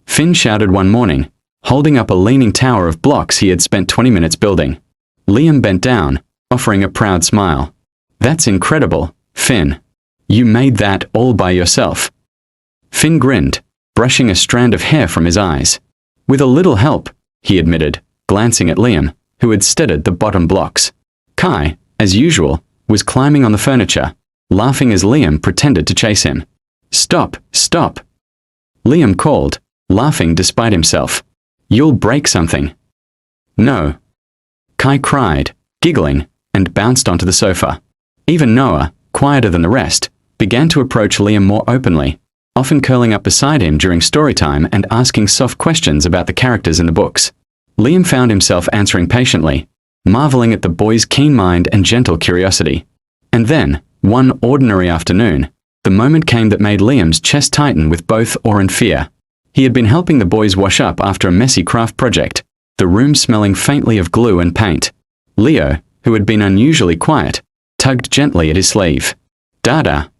Finn shouted one morning, holding up a leaning tower of blocks he had spent 20 minutes building. Liam bent down, offering a proud smile. "That's incredible, Finn. You made that all by yourself." Finn grinned, brushing a strand of hair from his eyes. "With a little help," he admitted, glancing at Liam, who had steadied the bottom blocks. Kai, as usual, was climbing on the furniture, laughing as Liam pretended to chase him. "Stop, stop," Liam called, laughing despite himself. "You'll break something." "No," Kai cried, giggling, and bounced onto the sofa. Even Noah, quieter than the rest, began to approach Liam more openly, often curling up beside him during story time and asking soft questions about the characters in the books. Liam found himself answering patiently, marveling at the boy's keen mind and gentle curiosity. And then, one ordinary afternoon, the moment came that made Liam's chest tighten with both awe and fear. He had been helping the boys wash up after a messy craft project, the room smelling faintly of glue and paint. Leo, who had been unusually quiet, tugged gently at his sleeve. "Dada."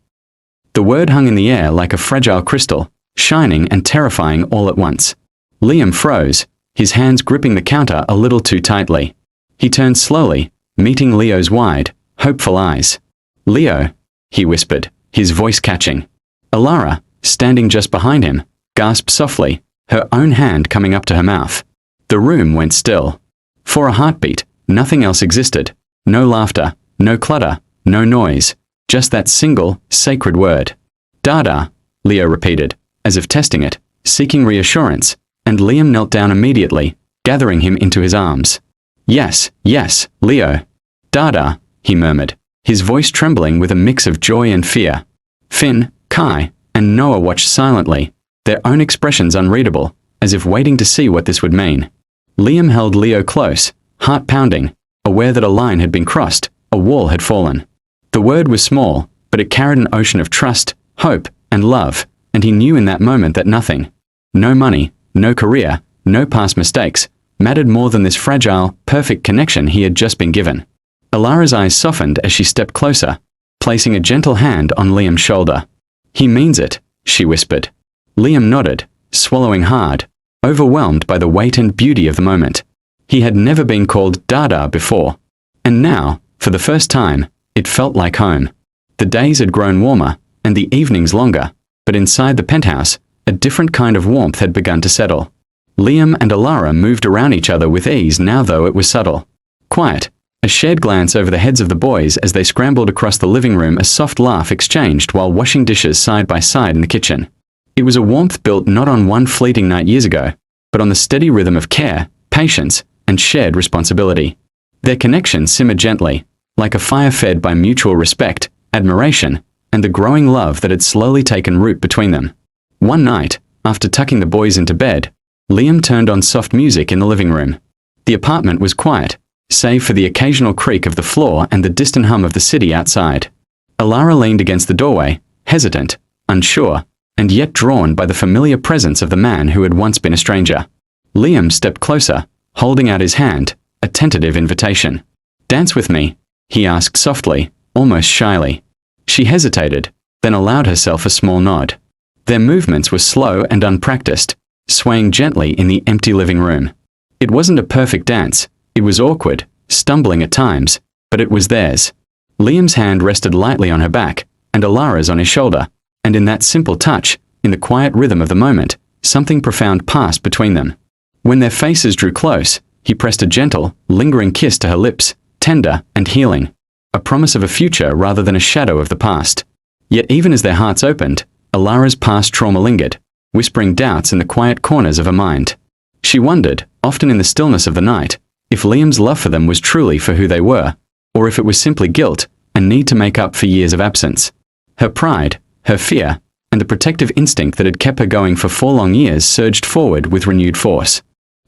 The word hung in the air like a fragile crystal, shining and terrifying all at once. Liam froze, his hands gripping the counter a little too tightly. He turned slowly, meeting Leo's wide, hopeful eyes. "Leo," he whispered, his voice catching. Alara, standing just behind him, gasped softly, her own hand coming up to her mouth. The room went still. For a heartbeat, nothing else existed. No laughter, no clutter, no noise, just that single, sacred word. "Dada," Leo repeated, as if testing it, seeking reassurance, and Liam knelt down immediately, gathering him into his arms. "Yes, yes, Leo. Dada," he murmured, his voice trembling with a mix of joy and fear. Finn, Kai, and Noah watched silently, their own expressions unreadable, as if waiting to see what this would mean. Liam held Leo close, heart pounding, aware that a line had been crossed, a wall had fallen. The word was small, but it carried an ocean of trust, hope, and love, and he knew in that moment that nothing, no money, no career, no past mistakes, mattered more than this fragile, perfect connection he had just been given. Alara's eyes softened as she stepped closer, placing a gentle hand on Liam's shoulder. "He means it," she whispered. Liam nodded, swallowing hard, overwhelmed by the weight and beauty of the moment. He had never been called Dada before, and now, for the first time, it felt like home. The days had grown warmer, and the evenings longer, but inside the penthouse, a different kind of warmth had begun to settle. Liam and Alara moved around each other with ease now, though it was subtle. Quiet, a shared glance over the heads of the boys as they scrambled across the living room, a soft laugh exchanged while washing dishes side by side in the kitchen. It was a warmth built not on one fleeting night years ago, but on the steady rhythm of care, patience, and shared responsibility. Their connection simmered gently, like a fire fed by mutual respect, admiration, and the growing love that had slowly taken root between them. One night, after tucking the boys into bed, Liam turned on soft music in the living room. The apartment was quiet, save for the occasional creak of the floor and the distant hum of the city outside. Alara leaned against the doorway, hesitant, unsure, and yet drawn by the familiar presence of the man who had once been a stranger. Liam stepped closer, holding out his hand, a tentative invitation. "Dance with me," he asked softly, almost shyly. She hesitated, then allowed herself a small nod. Their movements were slow and unpracticed, swaying gently in the empty living room. It wasn't a perfect dance. It was awkward, stumbling at times, but it was theirs. Liam's hand rested lightly on her back, and Alara's on his shoulder, and in that simple touch, in the quiet rhythm of the moment, something profound passed between them. When their faces drew close, he pressed a gentle, lingering kiss to her lips, tender and healing, a promise of a future rather than a shadow of the past. Yet even as their hearts opened, Alara's past trauma lingered, whispering doubts in the quiet corners of her mind. She wondered, often in the stillness of the night, if Liam's love for them was truly for who they were, or if it was simply guilt, a need to make up for years of absence. Her pride, her fear, and the protective instinct that had kept her going for 4 long years surged forward with renewed force.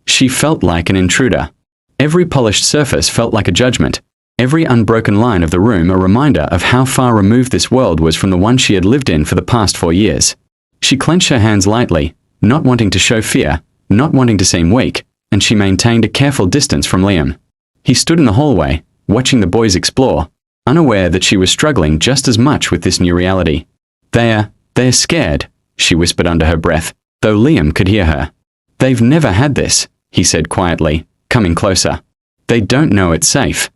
She felt like an intruder. Every polished surface felt like a judgment, every unbroken line of the room a reminder of how far removed this world was from the one she had lived in for the past 4 years. She clenched her hands lightly, not wanting to show fear, not wanting to seem weak, and she maintained a careful distance from Liam. He stood in the hallway, watching the boys explore, unaware that she was struggling just as much with this new reality. They're scared," she whispered under her breath, though Liam could hear her. "They've never had this," he said quietly, coming closer. "They don't know it's safe."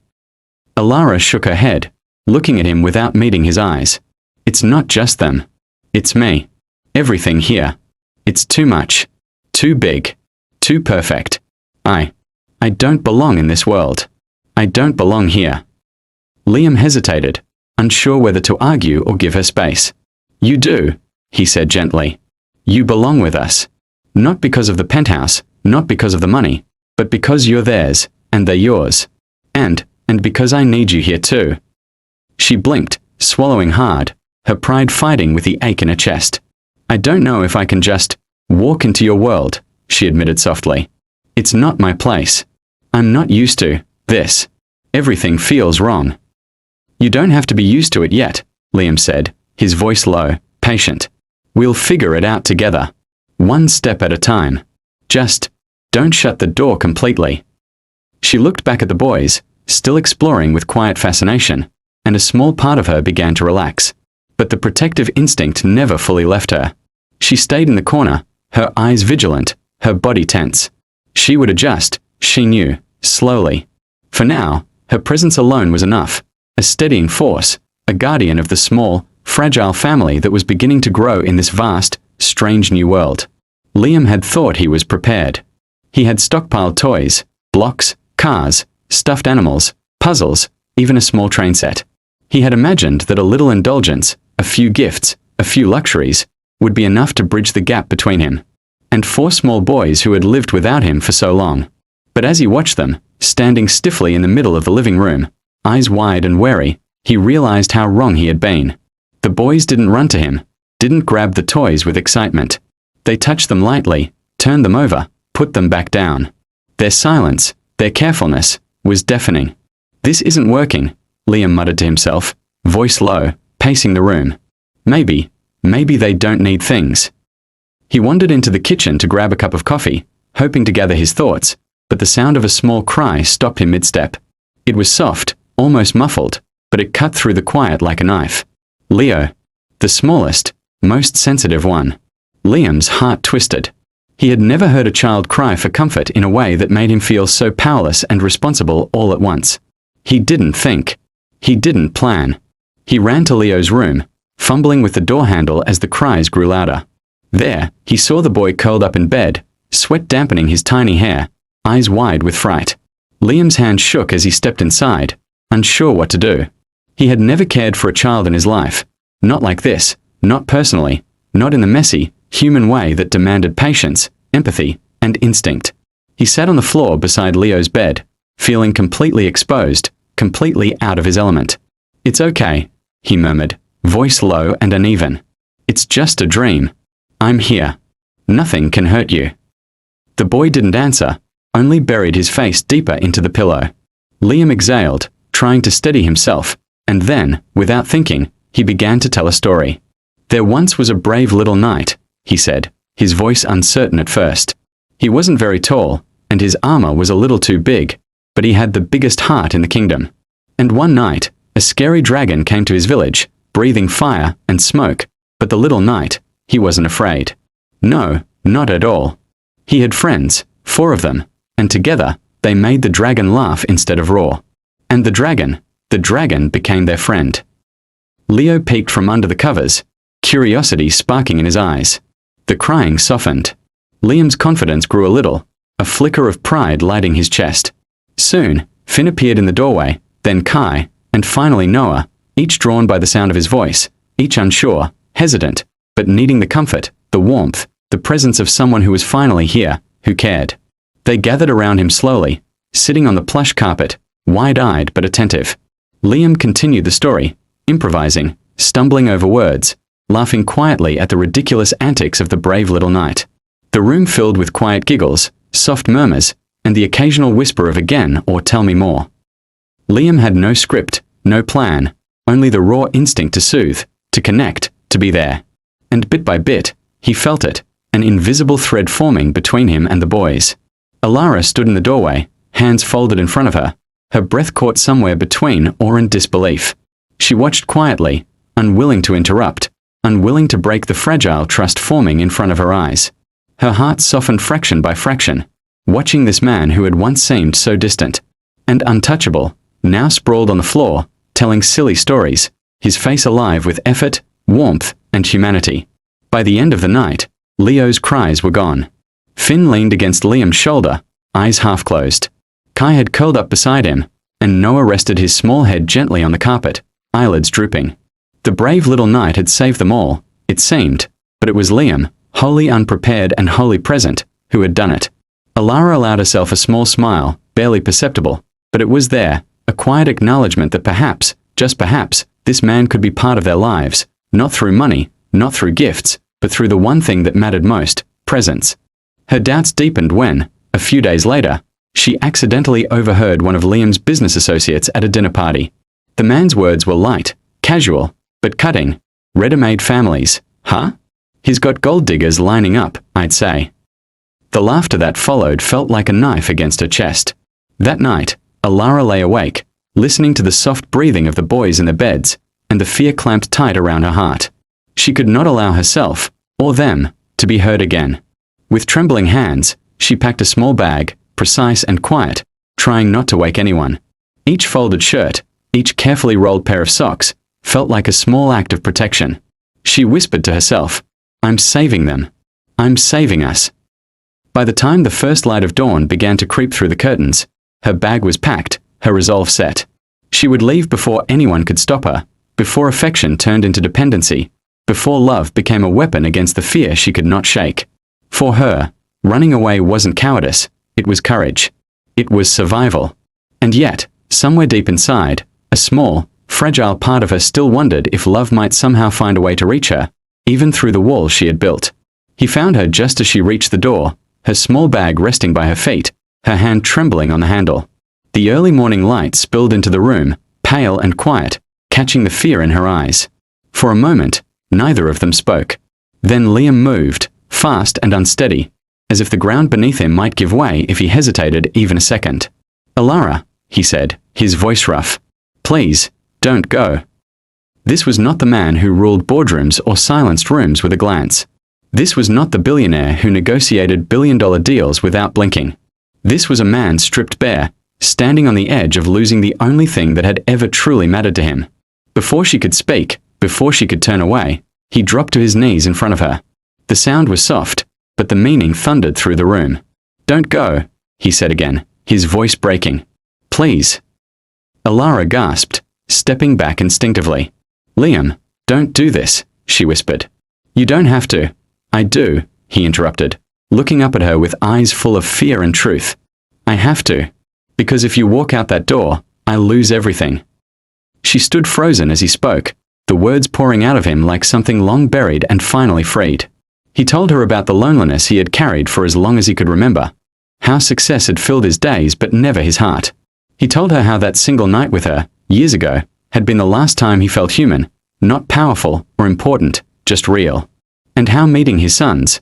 Alara shook her head, looking at him without meeting his eyes. "It's not just them. It's me. Everything here. It's too much. Too big. Too perfect. I don't belong in this world. I don't belong here." Liam hesitated, unsure whether to argue or give her space. "You do," he said gently. "You belong with us. Not because of the penthouse, not because of the money, but because you're theirs, and they're yours. And because I need you here too." She blinked, swallowing hard, her pride fighting with the ache in her chest. "I don't know if I can just walk into your world," she admitted softly. "It's not my place. I'm not used to this. Everything feels wrong." "You don't have to be used to it yet," Liam said, his voice low, patient. "We'll figure it out together. One step at a time. Just don't shut the door completely." She looked back at the boys, still exploring with quiet fascination, and a small part of her began to relax. But the protective instinct never fully left her. She stayed in the corner, her eyes vigilant, her body tense. She would adjust, she knew, slowly. For now, her presence alone was enough, a steadying force, a guardian of the small, fragile family that was beginning to grow in this vast, strange new world. Liam had thought he was prepared. He had stockpiled toys, blocks, cars, stuffed animals, puzzles, even a small train set. He had imagined that a little indulgence, a few gifts, a few luxuries, would be enough to bridge the gap between him and 4 small boys who had lived without him for so long. But as he watched them, standing stiffly in the middle of the living room, eyes wide and wary, he realized how wrong he had been. The boys didn't run to him, didn't grab the toys with excitement. They touched them lightly, turned them over, put them back down. Their silence, their carefulness, was deafening. "This isn't working," Liam muttered to himself, voice low, pacing the room. Maybe they don't need things." He wandered into the kitchen to grab a cup of coffee, hoping to gather his thoughts, but the sound of a small cry stopped him mid-step. It was soft, almost muffled, but it cut through the quiet like a knife. Leo. The smallest, most sensitive one. Liam's heart twisted. He had never heard a child cry for comfort in a way that made him feel so powerless and responsible all at once. He didn't think. He didn't plan. He ran to Leo's room, fumbling with the door handle as the cries grew louder. There, he saw the boy curled up in bed, sweat dampening his tiny hair, eyes wide with fright. Liam's hand shook as he stepped inside, unsure what to do. He had never cared for a child in his life. Not like this, not personally, not in the messy, human way that demanded patience, empathy, and instinct. He sat on the floor beside Leo's bed, feeling completely exposed, completely out of his element. "It's okay," he murmured, voice low and uneven. "It's just a dream. I'm here. Nothing can hurt you." The boy didn't answer, only buried his face deeper into the pillow. Liam exhaled, trying to steady himself, and then, without thinking, he began to tell a story. "There once was a brave little knight," he said, his voice uncertain at first. "He wasn't very tall, and his armor was a little too big, but he had the biggest heart in the kingdom. And one night, a scary dragon came to his village, breathing fire and smoke, but the little knight, he wasn't afraid. No, not at all. He had friends, 4 of them, and together, they made the dragon laugh instead of roar. And the dragon became their friend." Leo peeked from under the covers, curiosity sparking in his eyes. The crying softened. Liam's confidence grew a little, a flicker of pride lighting his chest. Soon, Finn appeared in the doorway, then Kai, and finally Noah, each drawn by the sound of his voice, each unsure, hesitant, but needing the comfort, the warmth, the presence of someone who was finally here, who cared. They gathered around him slowly, sitting on the plush carpet, wide-eyed but attentive. Liam continued the story, improvising, stumbling over words, laughing quietly at the ridiculous antics of the brave little knight. The room filled with quiet giggles, soft murmurs, and the occasional whisper of "again" or "tell me more." Liam had no script, no plan, only the raw instinct to soothe, to connect, to be there. And bit by bit, he felt it, an invisible thread forming between him and the boys. Alara stood in the doorway, hands folded in front of her, her breath caught somewhere between awe and disbelief. She watched quietly, unwilling to interrupt, unwilling to break the fragile trust forming in front of her eyes. Her heart softened fraction by fraction, watching this man who had once seemed so distant and untouchable, now sprawled on the floor, telling silly stories, his face alive with effort, warmth, and humanity. By the end of the night, Leo's cries were gone. Finn leaned against Liam's shoulder, eyes half closed. Kai had curled up beside him, and Noah rested his small head gently on the carpet, eyelids drooping. The brave little knight had saved them all, it seemed, but it was Liam, wholly unprepared and wholly present, who had done it. Alara allowed herself a small smile, barely perceptible, but it was there, a quiet acknowledgement that perhaps, just perhaps, this man could be part of their lives, not through money, not through gifts, but through the one thing that mattered most, presence. Her doubts deepened when, a few days later, she accidentally overheard one of Liam's business associates at a dinner party. The man's words were light, casual, but cutting. "Ready-made families, huh? He's got gold diggers lining up, I'd say." The laughter that followed felt like a knife against her chest. That night, Alara lay awake, listening to the soft breathing of the boys in their beds, and the fear clamped tight around her heart. She could not allow herself, or them, to be hurt again. With trembling hands, she packed a small bag, precise and quiet, trying not to wake anyone. Each folded shirt, each carefully rolled pair of socks, felt like a small act of protection. She whispered to herself, "I'm saving them. I'm saving us." By the time the first light of dawn began to creep through the curtains, her bag was packed, her resolve set. She would leave before anyone could stop her, before affection turned into dependency, before love became a weapon against the fear she could not shake. For her, running away wasn't cowardice, it was courage. It was survival. And yet, somewhere deep inside, a small, fragile part of her still wondered if love might somehow find a way to reach her, even through the walls she had built. He found her just as she reached the door, her small bag resting by her feet, her hand trembling on the handle. The early morning light spilled into the room, pale and quiet, catching the fear in her eyes. For a moment, neither of them spoke. Then Liam moved, fast and unsteady, as if the ground beneath him might give way if he hesitated even a second. "Alara," he said, his voice rough. "Please, don't go." This was not the man who ruled boardrooms or silenced rooms with a glance. This was not the billionaire who negotiated billion-dollar deals without blinking. This was a man stripped bare, standing on the edge of losing the only thing that had ever truly mattered to him. Before she could speak, before she could turn away, he dropped to his knees in front of her. The sound was soft, but the meaning thundered through the room. "Don't go," he said again, his voice breaking. "Please." Alara gasped, stepping back instinctively. "Liam, don't do this," she whispered. "You don't have to." "I do," he interrupted. looking up at her with eyes full of fear and truth. I have to. Because if you walk out that door, I lose everything. She stood frozen as he spoke, the words pouring out of him like something long buried and finally freed. He told her about the loneliness he had carried for as long as he could remember, how success had filled his days but never his heart. He told her how that single night with her, years ago, had been the last time he felt human, not powerful or important, just real. And how meeting his sons,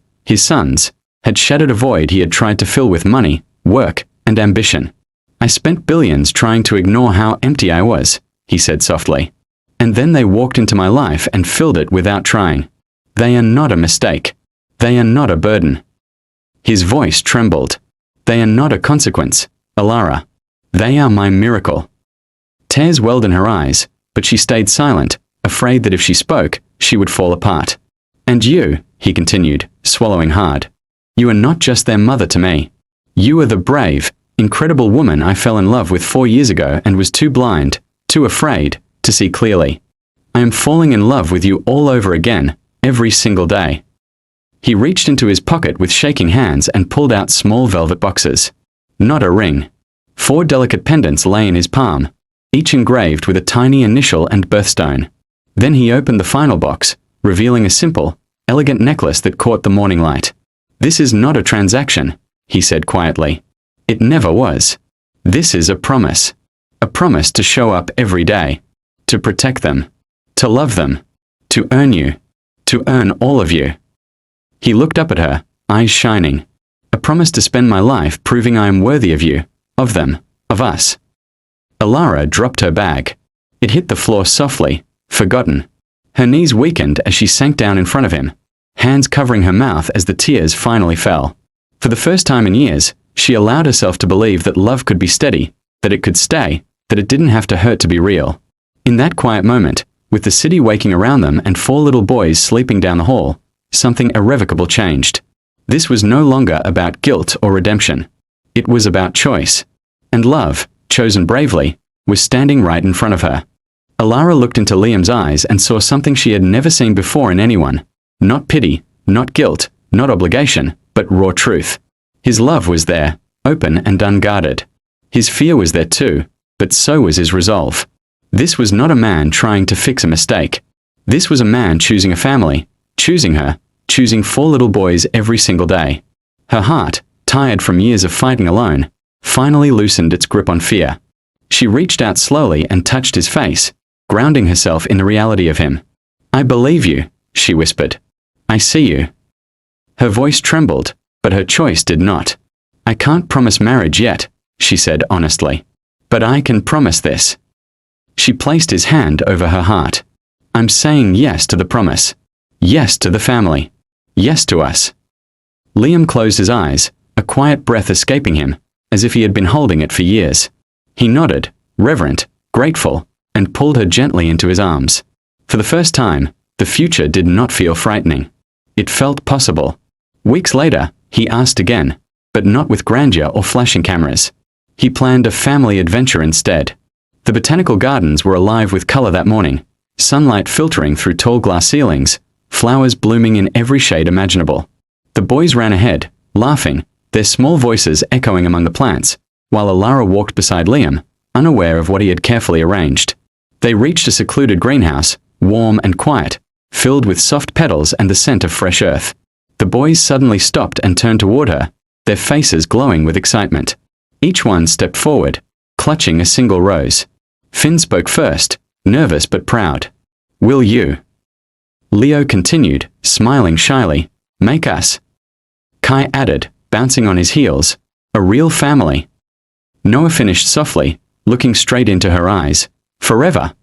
had shattered a void he had tried to fill with money, work, and ambition. I spent billions trying to ignore how empty I was, he said softly. And then they walked into my life and filled it without trying. They are not a mistake. They are not a burden. His voice trembled. They are not a consequence, Alara. They are my miracle. Tears welled in her eyes, but she stayed silent, afraid that if she spoke, she would fall apart. And you, he continued, swallowing hard. You are not just their mother to me. You are the brave, incredible woman I fell in love with 4 years ago and was too blind, too afraid, to see clearly. I am falling in love with you all over again, every single day. He reached into his pocket with shaking hands and pulled out small velvet boxes. Not a ring. 4 delicate pendants lay in his palm, each engraved with a tiny initial and birthstone. Then he opened the final box, revealing a simple, elegant necklace that caught the morning light. This is not a transaction, he said quietly. It never was. This is a promise. A promise to show up every day. To protect them. To love them. To earn you. To earn all of you. He looked up at her, eyes shining. A promise to spend my life proving I am worthy of you, of them, of us. Alara dropped her bag. It hit the floor softly, forgotten. Her knees weakened as she sank down in front of him, hands covering her mouth as the tears finally fell. For the first time in years, she allowed herself to believe that love could be steady, that it could stay, that it didn't have to hurt to be real. In that quiet moment, with the city waking around them and 4 little boys sleeping down the hall, something irrevocable changed. This was no longer about guilt or redemption. It was about choice. And love, chosen bravely, was standing right in front of her. Alara looked into Liam's eyes and saw something she had never seen before in anyone. Not pity, not guilt, not obligation, but raw truth. His love was there, open and unguarded. His fear was there too, but so was his resolve. This was not a man trying to fix a mistake. This was a man choosing a family, choosing her, choosing 4 little boys every single day. Her heart, tired from years of fighting alone, finally loosened its grip on fear. She reached out slowly and touched his face, grounding herself in the reality of him. I believe you, she whispered. I see you. Her voice trembled, but her choice did not. I can't promise marriage yet, she said honestly. But I can promise this. She placed his hand over her heart. I'm saying yes to the promise. Yes to the family. Yes to us. Liam closed his eyes, a quiet breath escaping him, as if he had been holding it for years. He nodded, reverent, grateful, and pulled her gently into his arms. For the first time, the future did not feel frightening. It felt possible. Weeks later, he asked again, but not with grandeur or flashing cameras. He planned a family adventure instead. The botanical gardens were alive with color that morning, sunlight filtering through tall glass ceilings, flowers blooming in every shade imaginable. The boys ran ahead, laughing, their small voices echoing among the plants, while Alara walked beside Liam, unaware of what he had carefully arranged. They reached a secluded greenhouse, warm and quiet, filled with soft petals and the scent of fresh earth. The boys suddenly stopped and turned toward her, their faces glowing with excitement. Each one stepped forward, clutching a single rose. Finn spoke first, nervous but proud. Will you? Leo continued, smiling shyly. Make us. Kai added, bouncing on his heels. A real family. Noah finished softly, looking straight into her eyes. Forever.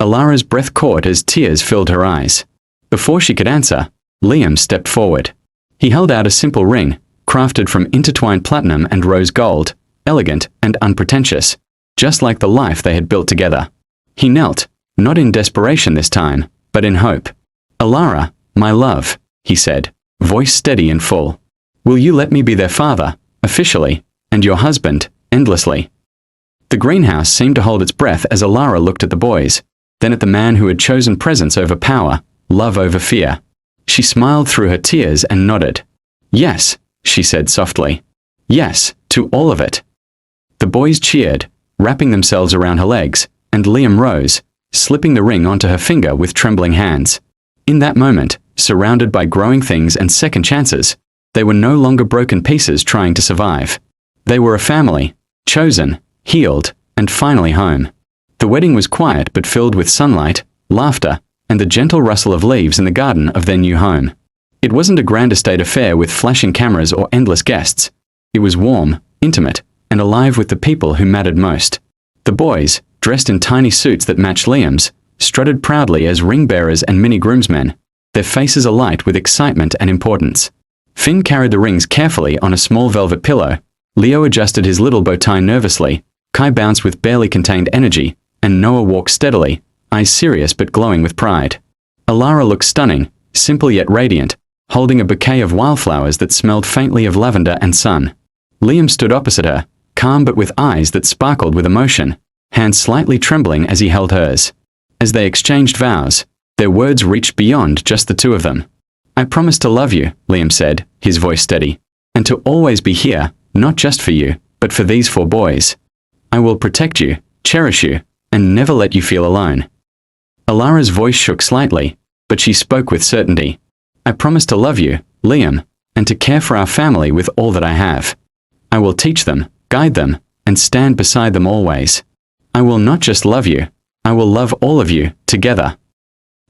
Alara's breath caught as tears filled her eyes. Before she could answer, Liam stepped forward. He held out a simple ring, crafted from intertwined platinum and rose gold, elegant and unpretentious, just like the life they had built together. He knelt, not in desperation this time, but in hope. Alara, my love, he said, voice steady and full. Will you let me be their father, officially, and your husband, endlessly? The greenhouse seemed to hold its breath as Alara looked at the boys, then at the man who had chosen presence over power, love over fear. She smiled through her tears and nodded. Yes, she said softly. Yes, to all of it. The boys cheered, wrapping themselves around her legs, and Liam rose, slipping the ring onto her finger with trembling hands. In that moment, surrounded by growing things and second chances, they were no longer broken pieces trying to survive. They were a family, chosen, healed, and finally home. The wedding was quiet but filled with sunlight, laughter, and the gentle rustle of leaves in the garden of their new home. It wasn't a grand estate affair with flashing cameras or endless guests. It was warm, intimate, and alive with the people who mattered most. The boys, dressed in tiny suits that matched Liam's, strutted proudly as ring-bearers and mini-groomsmen, their faces alight with excitement and importance. Finn carried the rings carefully on a small velvet pillow, Leo adjusted his little bow tie nervously, Kai bounced with barely contained energy, and Noah walked steadily, eyes serious but glowing with pride. Alara looked stunning, simple yet radiant, holding a bouquet of wildflowers that smelled faintly of lavender and sun. Liam stood opposite her, calm but with eyes that sparkled with emotion, hands slightly trembling as he held hers. As they exchanged vows, their words reached beyond just the two of them. I promise to love you, Liam said, his voice steady, and to always be here, not just for you, but for these 4 boys. I will protect you, cherish you, and never let you feel alone. Alara's voice shook slightly, but she spoke with certainty. I promise to love you, Liam, and to care for our family with all that I have. I will teach them, guide them, and stand beside them always. I will not just love you, I will love all of you, together.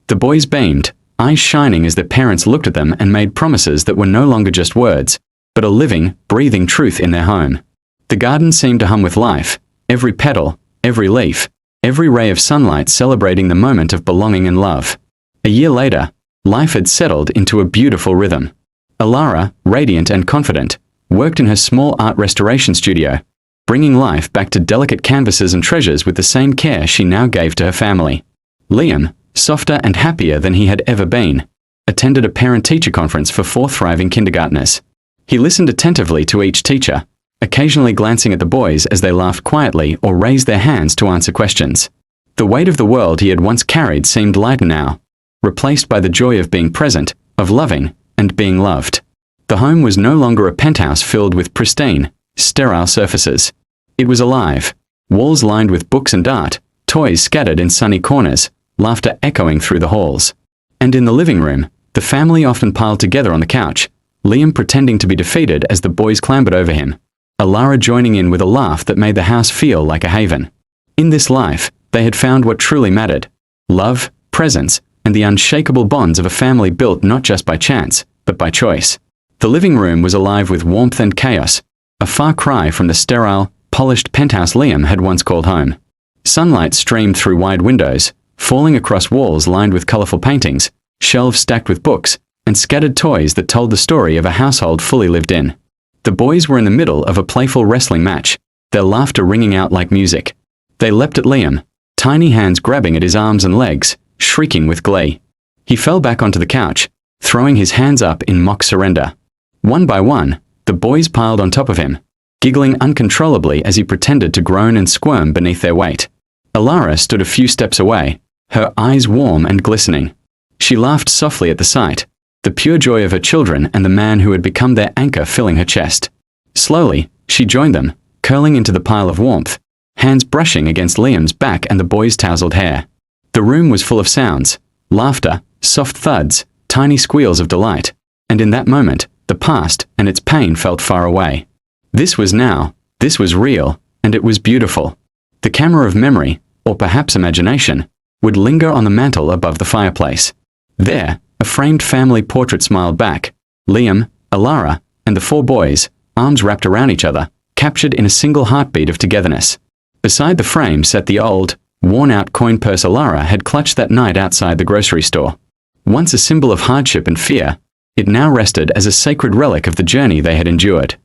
The boys beamed, eyes shining as their parents looked at them and made promises that were no longer just words, but a living, breathing truth in their home. The garden seemed to hum with life, every petal, every leaf, every ray of sunlight celebrating the moment of belonging and love. A year later, life had settled into a beautiful rhythm. Alara, radiant and confident, worked in her small art restoration studio, bringing life back to delicate canvases and treasures with the same care she now gave to her family. Liam, softer and happier than he had ever been, attended a parent-teacher conference for 4 thriving kindergartners. He listened attentively to each teacher, occasionally glancing at the boys as they laughed quietly or raised their hands to answer questions. The weight of the world he had once carried seemed lighter now, replaced by the joy of being present, of loving, and being loved. The home was no longer a penthouse filled with pristine, sterile surfaces. It was alive, walls lined with books and art, toys scattered in sunny corners, laughter echoing through the halls. And in the living room, the family often piled together on the couch, Liam pretending to be defeated as the boys clambered over him, Alara joining in with a laugh that made the house feel like a haven. In this life, they had found what truly mattered: love, presence, and the unshakable bonds of a family built not just by chance, but by choice. The living room was alive with warmth and chaos, a far cry from the sterile, polished penthouse Liam had once called home. Sunlight streamed through wide windows, falling across walls lined with colorful paintings, shelves stacked with books, and scattered toys that told the story of a household fully lived in. The boys were in the middle of a playful wrestling match, their laughter ringing out like music. They leapt at Liam, tiny hands grabbing at his arms and legs, shrieking with glee. He fell back onto the couch, throwing his hands up in mock surrender. One by one, the boys piled on top of him, giggling uncontrollably as he pretended to groan and squirm beneath their weight. Alara stood a few steps away, her eyes warm and glistening. She laughed softly at the sight, the pure joy of her children and the man who had become their anchor filling her chest. Slowly, she joined them, curling into the pile of warmth, hands brushing against Liam's back and the boy's tousled hair. The room was full of sounds, laughter, soft thuds, tiny squeals of delight, and in that moment, the past and its pain felt far away. This was now, this was real, and it was beautiful. The camera of memory, or perhaps imagination, would linger on the mantel above the fireplace. There, a framed family portrait smiled back, Liam, Alara, and the 4 boys, arms wrapped around each other, captured in a single heartbeat of togetherness. Beside the frame sat the old, worn-out coin purse Alara had clutched that night outside the grocery store. Once a symbol of hardship and fear, it now rested as a sacred relic of the journey they had endured.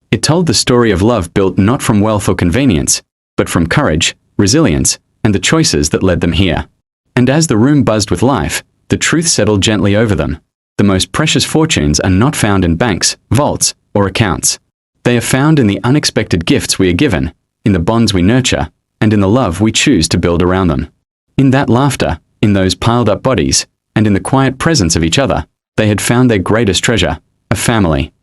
It told the story of love built not from wealth or convenience, but from courage, resilience, and the choices that led them here. And as the room buzzed with life, the truth settled gently over them. The most precious fortunes are not found in banks, vaults, or accounts. They are found in the unexpected gifts we are given, in the bonds we nurture, and in the love we choose to build around them. In that laughter, in those piled-up bodies, and in the quiet presence of each other, they had found their greatest treasure, a family.